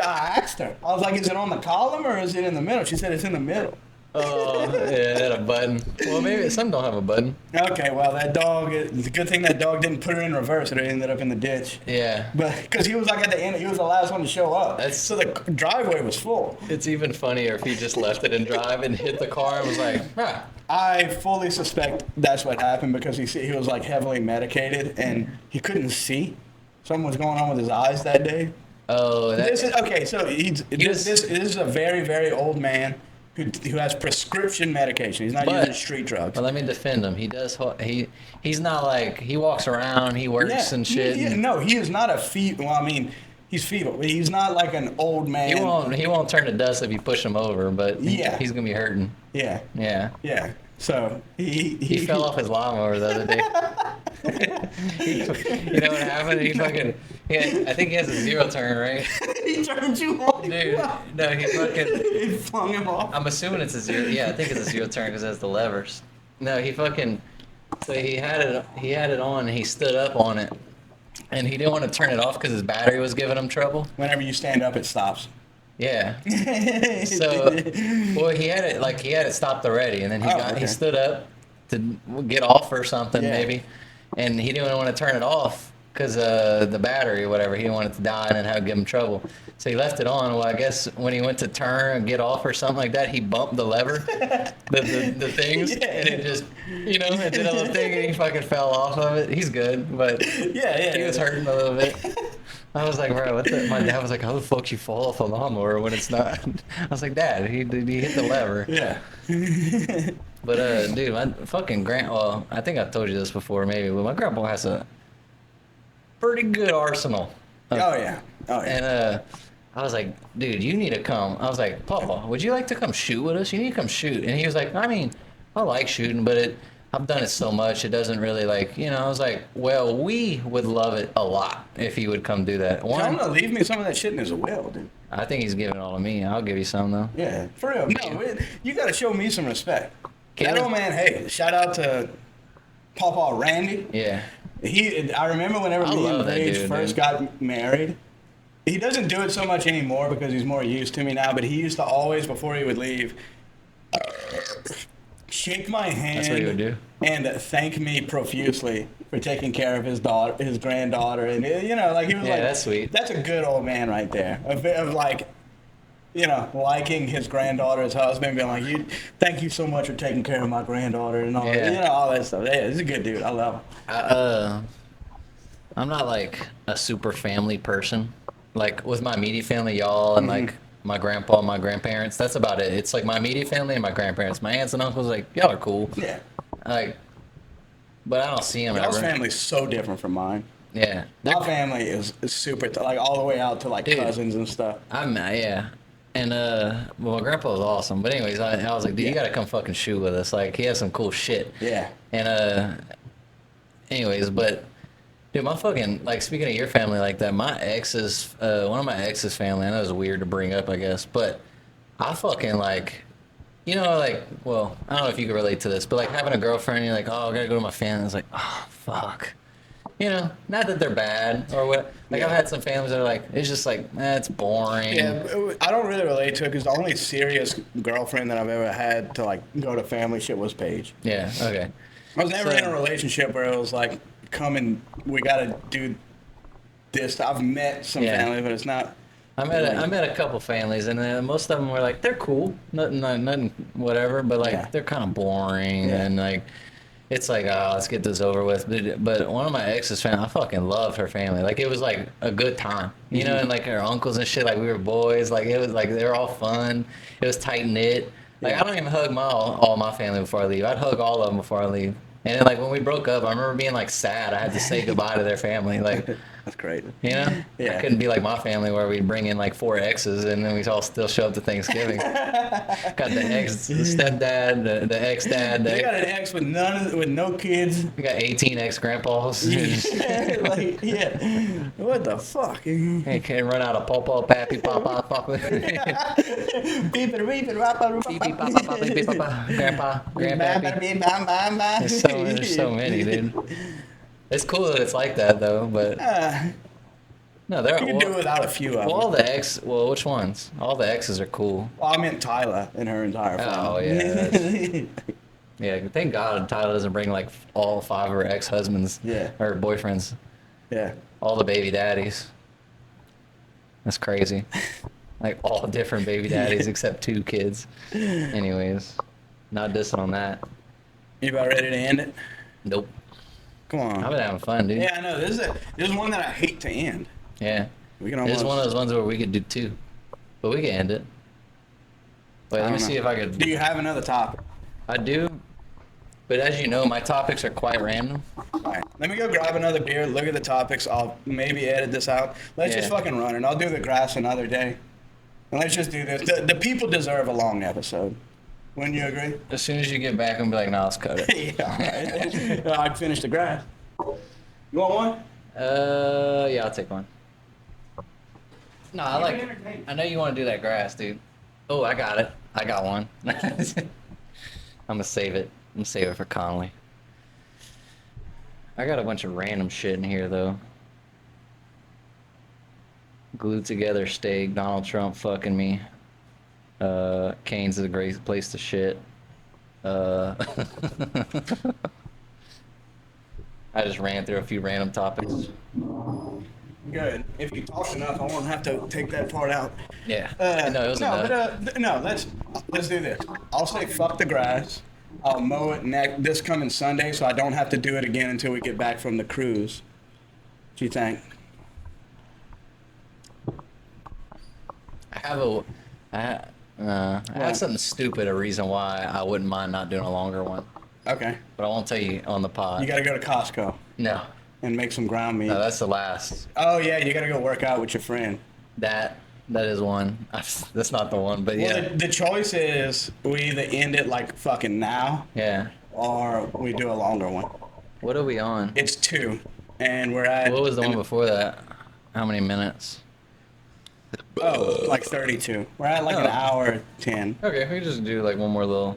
I asked her. I was like, "Is it on the column or is it in the middle?" She said it's in the middle. Oh, yeah, it had a button. Well, maybe some don't have a button. Okay, well, that dog, it's a good thing that dog didn't put it in reverse or it ended up in the ditch. Yeah. But because he was like at the end, he was the last one to show up. That's- So the driveway was full. It's even funnier if he just left it in drive and hit the car and was like, ah. I fully suspect that's what happened because he was like heavily medicated and he couldn't see. Something was going on with his eyes that day. Oh, This is that. okay. So this is a very, very old man who has prescription medication. He's not But- using street drugs. But let me defend him. He does. He's not like he walks around. He works and shit. and No, he is not a feeble. Well, I mean, he's feeble, but he's not like an old man. He won't turn to dust if you push him over. But Yeah. he's gonna be hurting. Yeah, Yeah. yeah. So He fell off his lawnmower the other day. You know what happened? I think he has a 0 turn, right? He turned you on. Dude, no, he fucking. He flung him off. I'm assuming it's a 0. Yeah, I think it's a 0 turn because it has the levers. No, he fucking. So he had it on. And he stood up on it, and he didn't want to turn it off because his battery was giving him trouble. Whenever you stand up, it stops. Yeah. So, well, he had it stopped already, and then okay. he stood up to get off or something Yeah. maybe, and he didn't want to turn it off because the battery or whatever, he didn't want it to die and then have give him trouble. So he left it on. Well, I guess when he went to turn and get off or something like that, he bumped the lever, the things, Yeah. and it just, it did a little thing, and he fucking fell off of it. He's good, but Yeah. he was hurting a little bit. I was like, bro, my dad was like, how the fuck you fall off a lawnmower when it's not? I was like, Dad, he hit the lever. Yeah. But, dude, my fucking well, I think I've told you this before maybe, but my grandpa has a pretty good arsenal. Oh yeah. Oh yeah. And, I was like, dude, you need to come. I was like, Papa, would you like to come shoot with us? You need to come shoot. And he was like, I mean, I like shooting, but I've done it so much, it doesn't really I was like, well, we would love it a lot if he would come do that. Tell him to leave me some of that shit in his will, dude. I think he's giving it all to me. I'll give you some though. Yeah, for real. No, you got to show me some respect. That Caleb- old man. Hey, shout out to Papa Randy. Yeah. I remember whenever I me and love that Paige dude, first dude. got married. He doesn't do it so much anymore because he's more used to me now. But he used to always, before he would leave, shake my hand. That's what he would do. And thank me profusely for taking care of his daughter, his granddaughter, and he was Yeah, like, that's sweet. That's a good old man right there. Of like, liking his granddaughter's husband, being like, thank you so much for taking care of my granddaughter and all Yeah. that, all that stuff. Yeah, he's a good dude. I love him. I'm not like a super family person. Like with my immediate family, y'all, and like my grandpa and my grandparents, that's about it. It's like my immediate family and my grandparents. My aunts and uncles, like, y'all are cool. Yeah. Like, but I don't see them Y'all's ever. family's so different from mine. Yeah. My family is super, like all the way out to like Dude. cousins and stuff. Yeah. And well, my grandpa was awesome. But anyways, I was like, dude, you gotta come fucking shoot with us. Like, he has some cool shit. Yeah. And anyways, but dude, my fucking, like, speaking of your family like that, my ex's, one of my ex's family, I know it's weird to bring up, I guess, but I fucking, like, like, well, I don't know if you can relate to this, but like having a girlfriend, you're like, oh, I gotta go to my family. It's like, oh, fuck. Not that they're bad or what. Like, Yeah. I've had some families that are like, it's just like, it's boring. Yeah, I don't really relate to it because the only serious girlfriend that I've ever had to like go to family shit was Paige. Yeah, okay. I was never So- in a relationship where it was like, come and we gotta do this. I've met some Yeah. family, but it's not. I met a couple families, and most of them were like, they're cool, nothing, whatever, but like Yeah. they're kind of boring, Yeah. and like it's like, oh, let's get this over with. But one of my ex's family, I fucking loved her family. Like it was like a good time, and like her uncles and shit. Like we were boys. Like it was like they were all fun. It was tight knit. Like Yeah. I don't even hug all my family before I leave. I'd hug all of them before I leave. And then like when we broke up, I remember being like sad. I had to say goodbye to their family. Like. That's great. I Yeah. couldn't be like my family where we bring in like 4 exes and then we all still show up to Thanksgiving. Got the stepdad, the ex-dad. They got an ex with no kids. We got 18 ex-grandpas. Like, yeah. What the fuck? Hey, can't run out of pawpaw, pappy, papa, papa. Beep it, beep it, papa, Beep, beep, papa, papa, beep, papa, grandpa, grandpappy. There's so many, dude. It's cool that it's like that though, but no, they're You can do without a few of well, them. well, which ones? All the exes are cool. Well, I meant Tyla and her entire Oh, family. Yeah, thank God Tyler doesn't bring like all 5 of her ex-husbands Yeah. or boyfriends, Yeah. all the baby daddies. That's crazy. Like all different baby daddies except 2 kids. Anyways, not dissing on that. You about ready to end it? Nope. Come on. I've been having fun, dude. Yeah, I know. This is one that I hate to end. Yeah. We can It's almost. one of those ones where we could do 2, but we can end it. Wait, let me see if I could. Do you have another topic? I do, but as you know, my topics are quite random. All right. Let me go grab another beer. Look at the topics. I'll maybe edit this out. Let's just Yeah. fucking run it. I'll do the grass another day. And let's just do this. The people deserve a long episode. Wouldn't you agree? As soon as you get back, I'm gonna be like, nah, let's cut it. Yeah. All right. I'd finish the grass. You want one? Yeah, I'll take one. No, I like. I know you want to do that grass, dude. Oh, I got it. I got one. I'm gonna save it. I'm gonna save it for Conley. I got a bunch of random shit in here though. Glued together steak. Donald Trump fucking me. Cane's is a great place to shit. I just ran through a few random topics. Good. If you talk enough, I won't have to take that part out. Yeah. No, it was no, enough. but no. Let's do this. I'll say fuck the grass. I'll mow it this coming Sunday, so I don't have to do it again until we get back from the cruise. What do you think? I have something stupid, a reason why I wouldn't mind not doing a longer one, Okay. but I won't tell you on the pod. You got to go to Costco No, and make some ground meat. no, that's the last. Oh yeah, you got to go work out with your friend. That is one. That's not the one, but Well, yeah, the choice is we either end it like fucking now, yeah. or we do a longer one. What are we on? It's 2, and we're at. What was the one before that? How many minutes? Oh, like 32. We're at like an Oh. hour 10. Okay, we can just do like one more little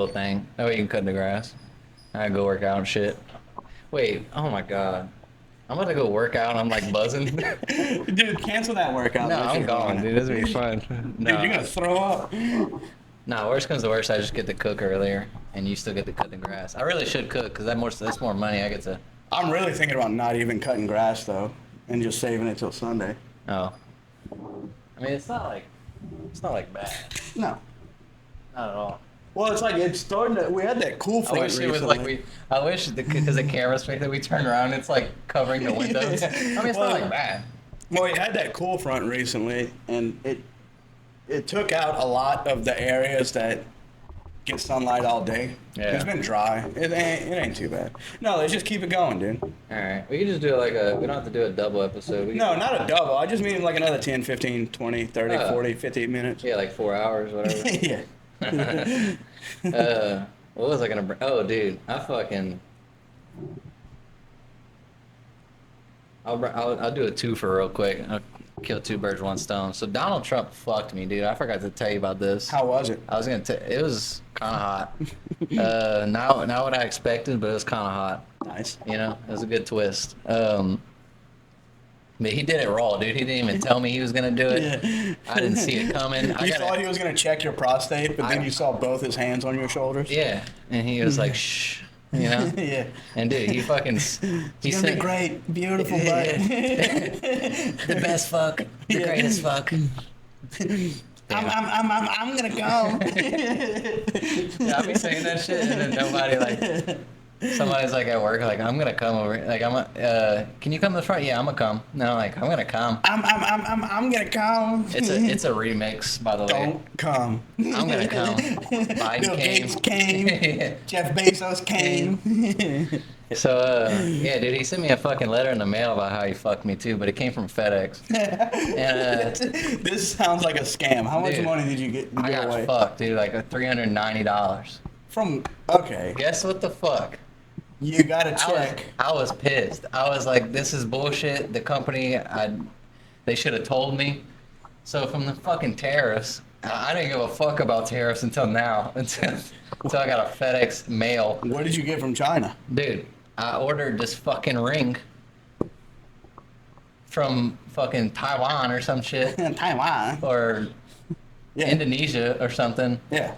thing. That way you can cut the grass. I go work out and shit. Wait, oh my god. I'm about to go work out and I'm like buzzing. Dude, cancel that workout. No, unless I'm you're gone, doing dude. it. This will be fun. Dude, No, you're gonna throw up. no. Worst comes to worst, I just get to cook earlier, and you still get to cut the grass. I really should cook because that's more money. I get to. I'm really thinking about not even cutting grass though, and just saving it till Sunday. Oh. I mean, it's not like bad. No. Not at all. Well, it's like it's starting to. We had that cool I front wish it was recently. like I wish because the camera's fake that we turn around, it's like covering the windows. I mean, it's not like bad. Well, we had that cool front recently, and it took out a lot of the areas that get sunlight all day. Yeah. It's been dry. It ain't too bad. No, let's just keep it going, dude. All right, we can just do we don't have to do a double episode. We can No, not a double. I just mean like another 10, 15, 20, 30, Oh. 40, 50 minutes. Yeah, like 4 hours, whatever. Yeah. What was I gonna bring? Oh, dude, I'll do a twofer real quick. I'll kill two birds with one stone. So Donald Trump fucked me, dude. I forgot to tell you about this. How was it? I was gonna it was kind of hot. Not what I expected, but it was kind of hot. Nice. You know, it was a good twist. But he did it raw, dude. He didn't even tell me he was gonna do it. Yeah. I didn't see it coming. You thought he was going to check your prostate, but then you saw both his hands on your shoulders? Yeah, and he was like, "Shh," you know. Yeah. And dude, he fucking It's going to be great. Beautiful, bud. the best fuck, the greatest fuck. I'm going to go. Yeah, I'll be saying that shit, and then nobody somebody's like at work, like I'm gonna come over, like can you come to the front? Yeah, I'm gonna come. No, like I'm gonna come. I'm going to come. It's a remix, by the way. Don't come. I'm gonna come. Biden Bill came. Gates came. Jeff Bezos came. So, yeah, dude, he sent me a fucking letter in the mail about how he fucked me too, but it came from FedEx. And This sounds like a scam. How much Dude, money did you get I got away? fucked, dude, like $390. Okay. Guess what the fuck? You got to check. I was pissed. I was like, this is bullshit. The company, they should have told me. So from the fucking tariffs, I didn't give a fuck about tariffs until now, until I got a FedEx mail. What did you get from China? Dude, I ordered this fucking ring from fucking Taiwan or some shit, Taiwan. or Yeah. Indonesia or something. Yeah.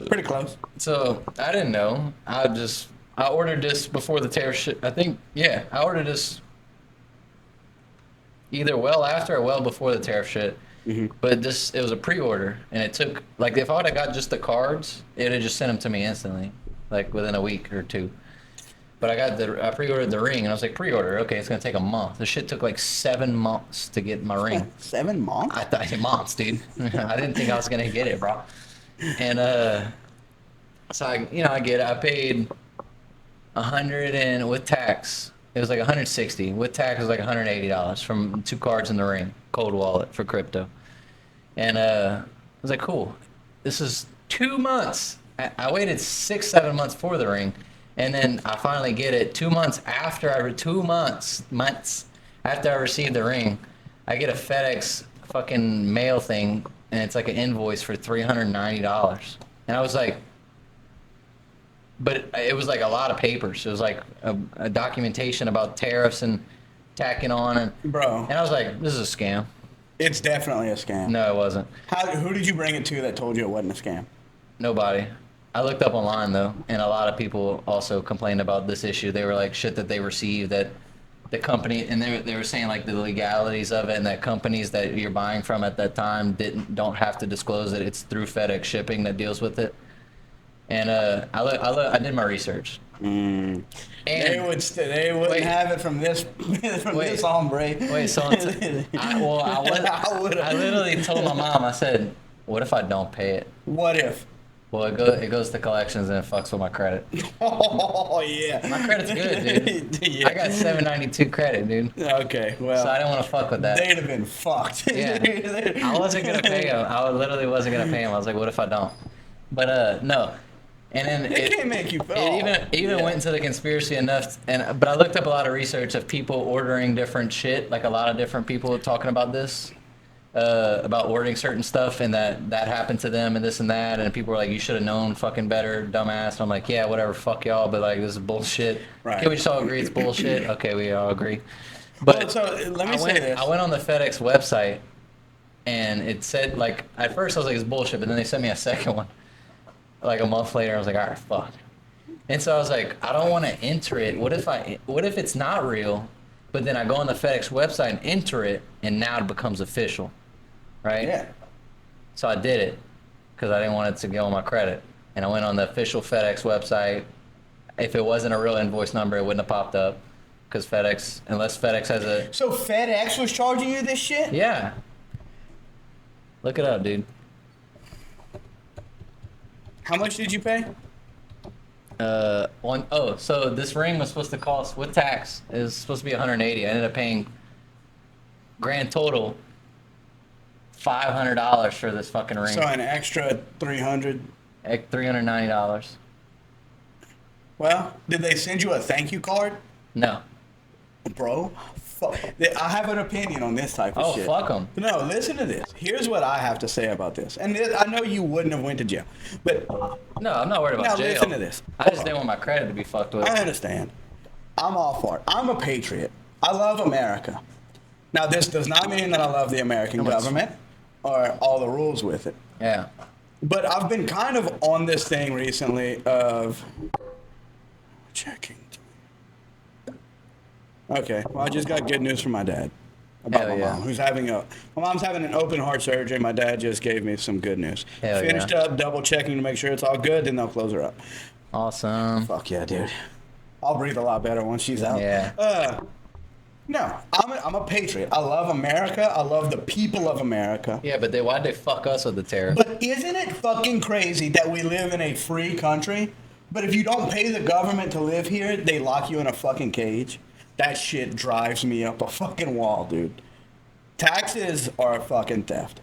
Pretty close. So I didn't know. I ordered this before the tariff shit. I ordered this either well after or well before the tariff shit. Mm-hmm. But it was a pre-order, and it took, like, if I would have got just the cards, it would have just sent them to me instantly, like within a week or two. But I pre-ordered the ring, and I was like, pre-order, okay, it's gonna take a month. The shit took like 7 months to get my ring. 7 months? I thought months, dude. I didn't think I was gonna get it, bro. And so I get it. I paid 100 and with tax, it was like 160. With tax, it was like $180 from 2 cards in the ring, cold wallet for crypto. And I was like, cool. This is 2 months. I waited 6-7 months for the ring, and then I finally get it 2 months after months after I received the ring. I get a FedEx fucking mail thing, and it's like an invoice for $390. And I was like, but it was like a lot of papers. It was like a documentation about tariffs and tacking on, and Bro, I was like, this is a scam. it's definitely a scam. No, it wasn't. Who did you bring it to that told you it wasn't a scam? Nobody. I looked up online though, and a lot of people also complained about this issue. They were like, shit that they received, that the company, and they were saying like the legalities of it, and that companies that you're buying from at that time don't have to disclose it. It's through FedEx shipping that deals with it. And I did my research. Mm. And They wouldn't wait. have it from this this hombre. Wait, so I literally told my mom, I said, what if I don't pay it? What if? Well, it goes to collections and it fucks with my credit. Oh yeah. My credit's good, dude. Yeah. I got 792 credit, dude. Okay, well. So I didn't want to fuck with that. They'd have been fucked. Yeah. I wasn't gonna pay him. I literally wasn't gonna pay him. I was like, what if I don't? But no. And then It can't make you feel. it even went into the conspiracy enough, but I looked up a lot of research of people ordering different shit, like a lot of different people talking about this, about ordering certain stuff, and that happened to them and this and that, and people were like, you should have known fucking better, dumbass. And I'm like, yeah, whatever, fuck y'all, but like, this is bullshit. Right. Can we just all agree it's bullshit? Okay, we all agree. But Well, so let me say this. I went on the FedEx website, and it said, like, at first I was like, it's bullshit, but then they sent me a second one. Like a month later, I was like, all right, fuck. And so I was like, I don't want to enter it. What if it's not real, but then I go on the FedEx website and enter it, and now it becomes official? right? Yeah. So I did it because I didn't want it to go on my credit. And I went on the official FedEx website. If it wasn't a real invoice number, it wouldn't have popped up. Because FedEx, unless FedEx has a... So FedEx was charging you this shit? Yeah. Look it up, dude. How much did you pay? So this ring was supposed to cost, with tax, it was supposed to be 180. I ended up paying grand total $500 for this fucking ring. So an extra 300. $390. Well, did they send you a thank you card? No. Bro, I have an opinion on this type of Oh, shit. fuck them. No, listen to this. Here's what I have to say about this. And I know you wouldn't have went to jail, but No, I'm not worried about now jail. listen to this. I just didn't want my credit to be fucked with. I understand. I'm all for it. I'm a patriot. I love America. Now, this does not mean that I love the American government or all the rules with it. Yeah. But I've been kind of on this thing recently of checking. Okay, well, I just got good news from my dad about Hell my yeah. mom, my mom's having an open heart surgery. My dad just gave me some good news. Hell Finished yeah. up, double checking to make sure it's all good, then they'll close her up. Awesome. Fuck yeah, dude. I'll breathe a lot better once she's out. Yeah. No, I'm a patriot. I love America. I love the people of America. Yeah, but why'd they fuck us with the tariff? But isn't it fucking crazy that we live in a free country, but if you don't pay the government to live here, they lock you in a fucking cage? That shit drives me up a fucking wall, dude. Taxes are a fucking theft.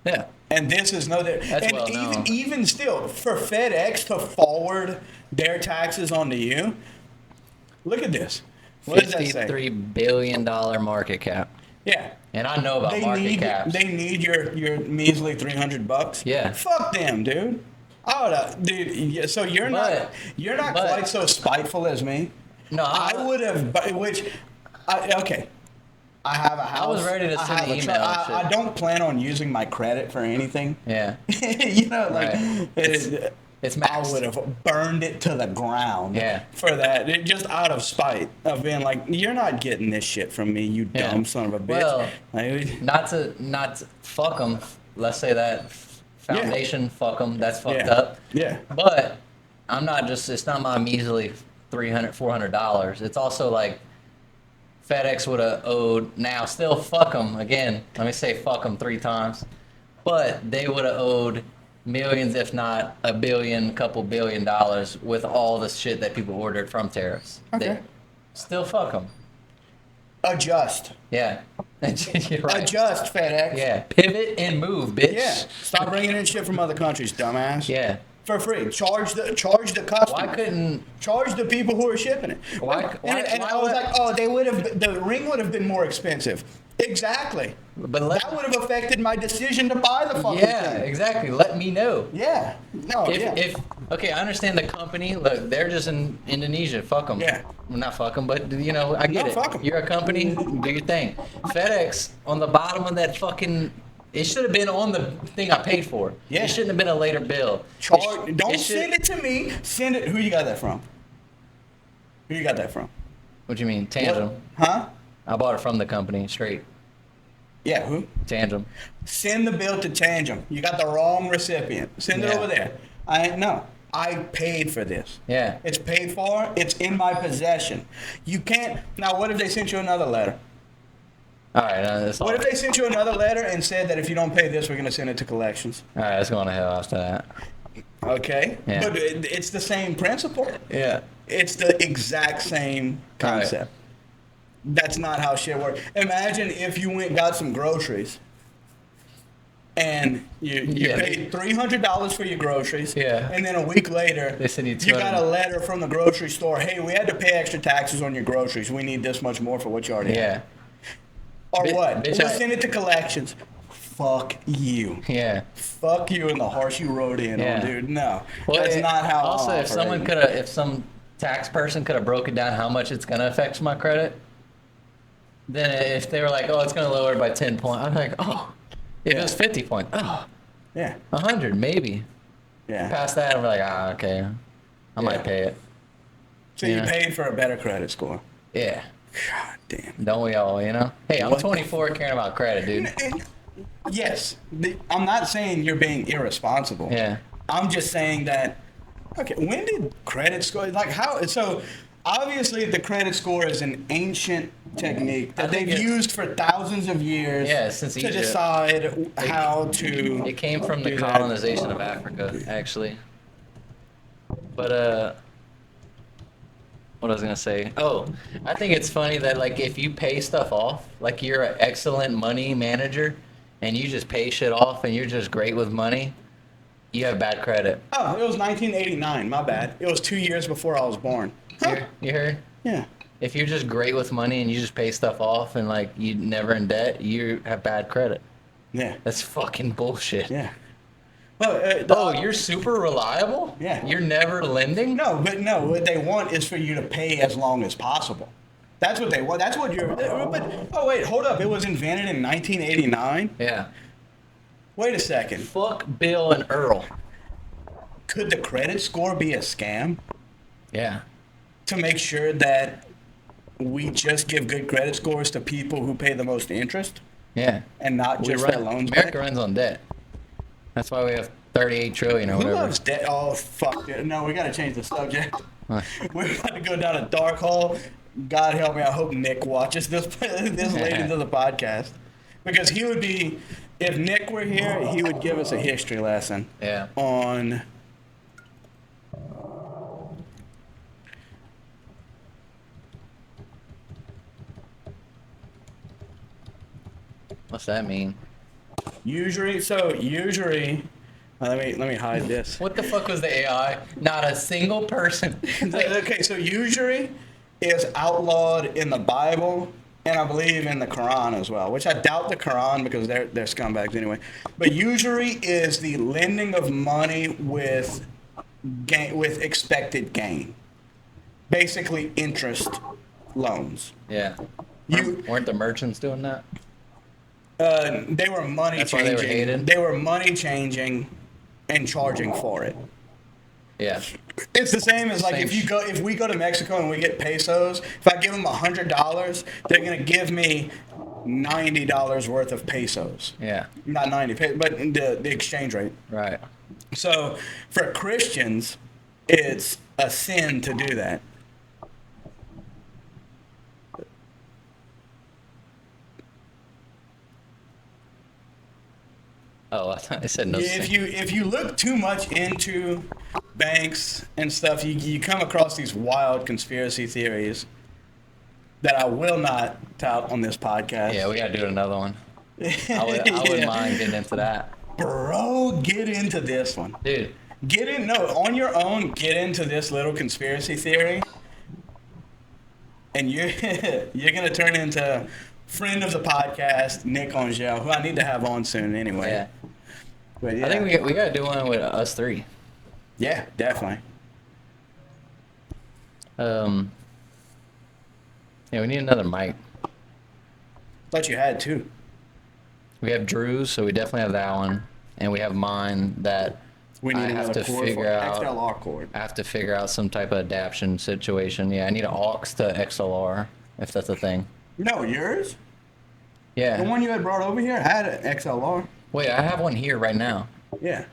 Yeah. And this is no different. That's And well known. even still, for FedEx to forward their taxes onto you, look at this. What does that say? $53 billion market cap. Yeah. And I know about market caps. They need your measly $300. Yeah. Fuck them, dude. Dude. Yeah, so you're not but- quite so spiteful as me. No, I would have. Okay. I have a house. I was ready to I send have an a email and shit. I don't plan on using my credit for anything. Yeah. You know, like Right. It's I maxed. would have burned it to the ground. Yeah. For that, just out of spite of being like, you're not getting this shit from me, you Yeah. dumb son of a bitch. Well, Like, Not to fuck them. Let's say that foundation, fuck them. That's fucked Yeah. up. Yeah. But it's not my measly $300, $400. It's also like FedEx would have owed, now still fuck them again. Let me say fuck them 3 times. But they would have owed millions, if not a billion, couple $1 billion with all the shit that people ordered from tariffs. Okay. Still fuck them. adjust. Yeah. You're right. Adjust, FedEx. Yeah. Pivot and move, bitch. Yeah. Stop bringing in shit from other countries, dumbass. Yeah. For free. Charge the customer. Why couldn't Charge the people who are shipping it. Why- And why I was would- like, oh, the ring would have been more expensive. Exactly. But That would have affected my decision to buy the fucking yeah, thing. exactly. Let me know. Yeah. No, yeah. If okay, I understand the company. Look, they're just in Indonesia. Fuck them. Yeah. Well, not fuck them, but you know, I get No, it. fuck 'em. You're a company. Do your thing. FedEx on the bottom of that fucking. It should have been on the thing I paid for. Yeah. It shouldn't have been a later bill. Don't it should- send it to me. Send it. Who you got that from? Who you got that from? What do you mean, Tangem? Huh? I bought it from the company straight. Yeah, who? Tangem. Send the bill to Tangem. You got the wrong recipient. Send it Yeah. over there. I paid for this. Yeah. It's paid for. It's in my possession. You can't. Now, what if they sent you another letter? All right, that's all. What if they sent you another letter and said that if you don't pay this, we're going to send it to collections? All right, let's go on to hell after that. Okay. Yeah. But it's the same principle. Yeah. It's the exact same Right. concept. That's not how shit works. Imagine if you went and got some groceries and you Yeah. paid $300 for your groceries. Yeah. And then a week later, They send you you got 200. a letter from the grocery store. Hey, we had to pay extra taxes on your groceries. We need this much more for what you already have. Yeah. Or Bitch- what? bitch, We'll I- send it to collections. Fuck you. Yeah. Fuck you and the horse you rode in Yeah. on, dude. No. Well, that's not how Also, I'm if someone operating. if some tax person could have broken down how much it's gonna affect my credit, then if they were like, oh, it's gonna lower it by 10 points, I'm like, oh. If it was 50 points, oh, Yeah. 100 maybe. Yeah. Past that, I'm like, okay, I might Yeah. pay it. So you Yeah. paid for a better credit score. Yeah. God damn. Don't we all, you know? Hey, I'm What? 24 caring about credit, dude. Yes, I'm not saying you're being irresponsible. Yeah. I'm just saying that. Okay, when did credit score? Like how? So obviously, the credit score is an ancient technique I that think they've it's- used for thousands of years. Yeah, since to Egypt. decide how to. It came from the do that. colonization of Africa, actually. But what I was gonna say? Oh, I think it's funny that like if you pay stuff off, like you're an excellent money manager, and you just pay shit off, and you're just great with money, you have bad credit. Oh, it was 1989. My bad. It was 2 years before I was born. You heard? Yeah. If you're just great with money and you just pay stuff off and like you never in debt, you have bad credit. Yeah. That's fucking bullshit. Yeah. Well, Oh, you're super reliable? Yeah. You're never lending? No, but no. What they want is for you to pay as long as possible. That's what they want. That's what you're. But oh wait, hold up. It was invented in 1989. Yeah. Wait a second. Fuck Bill and Earl. Could the credit score be a scam Yeah. to make sure that we just give good credit scores to people who pay the most interest Yeah. and not We just run, their loans America back? runs on debt. That's why we have 38 trillion or Who whatever. loves debt? Oh fuck it. No, we gotta change the subject. Huh. We're about to go down a dark hole. God help me. I hope Nick watches this late into the podcast, because he would be. If Nick were here, he would give us a history lesson Yeah. on. What's that mean? Usury. Let me hide this. What the fuck was the AI? Not a single person. Okay, so usury is outlawed in the Bible and I believe in the Quran as well, which I doubt the Quran because they're scumbags anyway. But usury is the lending of money with expected gain, basically interest loans. Yeah. You Weren't the merchants doing that? they were money That's why they were changing. hated? They were money changing and charging for it. Yeah. It's the same as like Same if we go to Mexico and we get pesos, if I give them $100, they're gonna give me $90 worth of pesos. Yeah. Not 90, but the exchange rate. Right. So for Christians, it's a sin to do that. Oh, I thought it said no. If you look too much into banks and stuff, you come across these wild conspiracy theories that I will not tout on this podcast. Yeah, we gotta do another one. I wouldn't mind getting into that. Bro, get into this one. Dude, On your own, get into this little conspiracy theory. And you're gonna turn into friend of the podcast, Nick Angel, who I need to have on soon anyway. yeah. But yeah. I think we gotta do one with us three. Yeah, definitely. Yeah, we need another mic. Thought you had two. We have Drew's, so we definitely have that one, and we have mine that We need I have another to cord figure for out. XLR cord. I have to figure out some type of adaptation situation. Yeah, I need an aux to XLR, if that's a thing. No, yours? Yeah. The one you had brought over here had an XLR. Wait, I have one here right now. Yeah.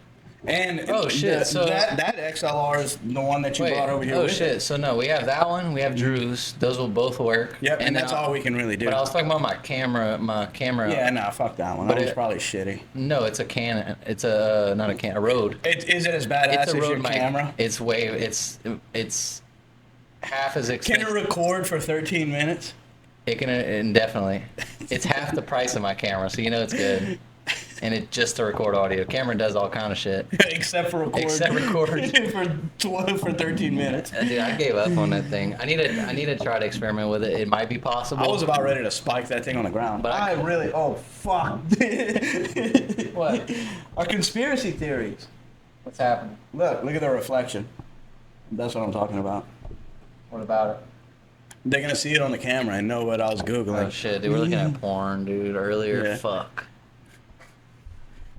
And Oh, shit, so- that XLR is the one that you Wait. brought over here. Oh with shit. it. So no, we have that one. We have Drew's. Those will both work. Yep, and then that's all we can really do. But I was talking about my camera. My camera. Yeah, nah, fuck that one. But That was it- probably shitty. No, it's a Canon. It's a not a Canon. A Rode. Is it as badass It's as a your Rode mic. camera? It's way. It's half as Can expensive. it record for 13 minutes? It can indefinitely. It's half the price of my camera, so you know it's good. And it just to record audio. Camera does all kind of shit. Except for record. Except record. for 13 minutes. Dude, I gave up on that thing. I need to try to experiment with it. It might be possible. I was about ready to spike that thing on the ground. But I really. Oh fuck. What? Our conspiracy theories. What's happening? Look at the reflection. That's what I'm talking about. What about it? They're gonna see it on the camera and know what I was googling. Oh shit, dude, we're looking at porn, dude, earlier. Yeah. Fuck.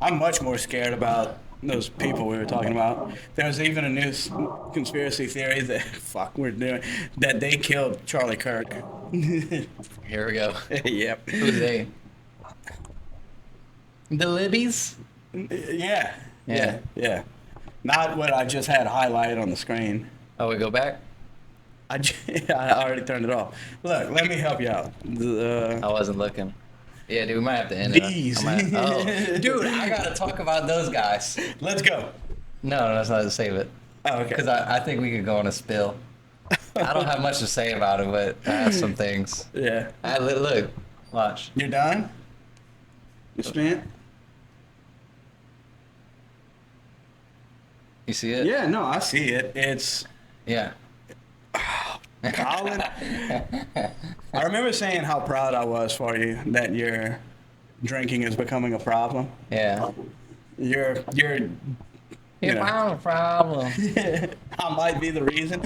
I'm much more scared about those people we were talking about. There was even a new conspiracy theory that that they killed Charlie Kirk. Here we go. Yep. Who's they? The Libbies? Yeah. Yeah. Yeah. Not what I just had highlighted on the screen. Oh, we go back? I already turned it off. Look, let me help you out. I wasn't looking. Yeah, dude, we might have to end These. it. Oh, dude, I gotta talk about those guys. Let's go. No, that's not to save it. Oh, okay. Because I think we could go on a spill. I don't have much to say about it, but I have some things. Yeah. Look, watch. You're done? You spent? You see it? Yeah, no, I see it. It's Yeah. Colin. I remember saying how proud I was for you that your drinking is becoming a problem. Yeah. You're You know. found a problem. I might be the reason.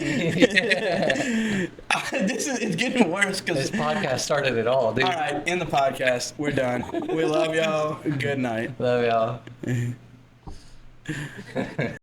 It's getting worse This because. podcast started it all, dude. All right, in the podcast, we're done. We love y'all. Good night. Love y'all.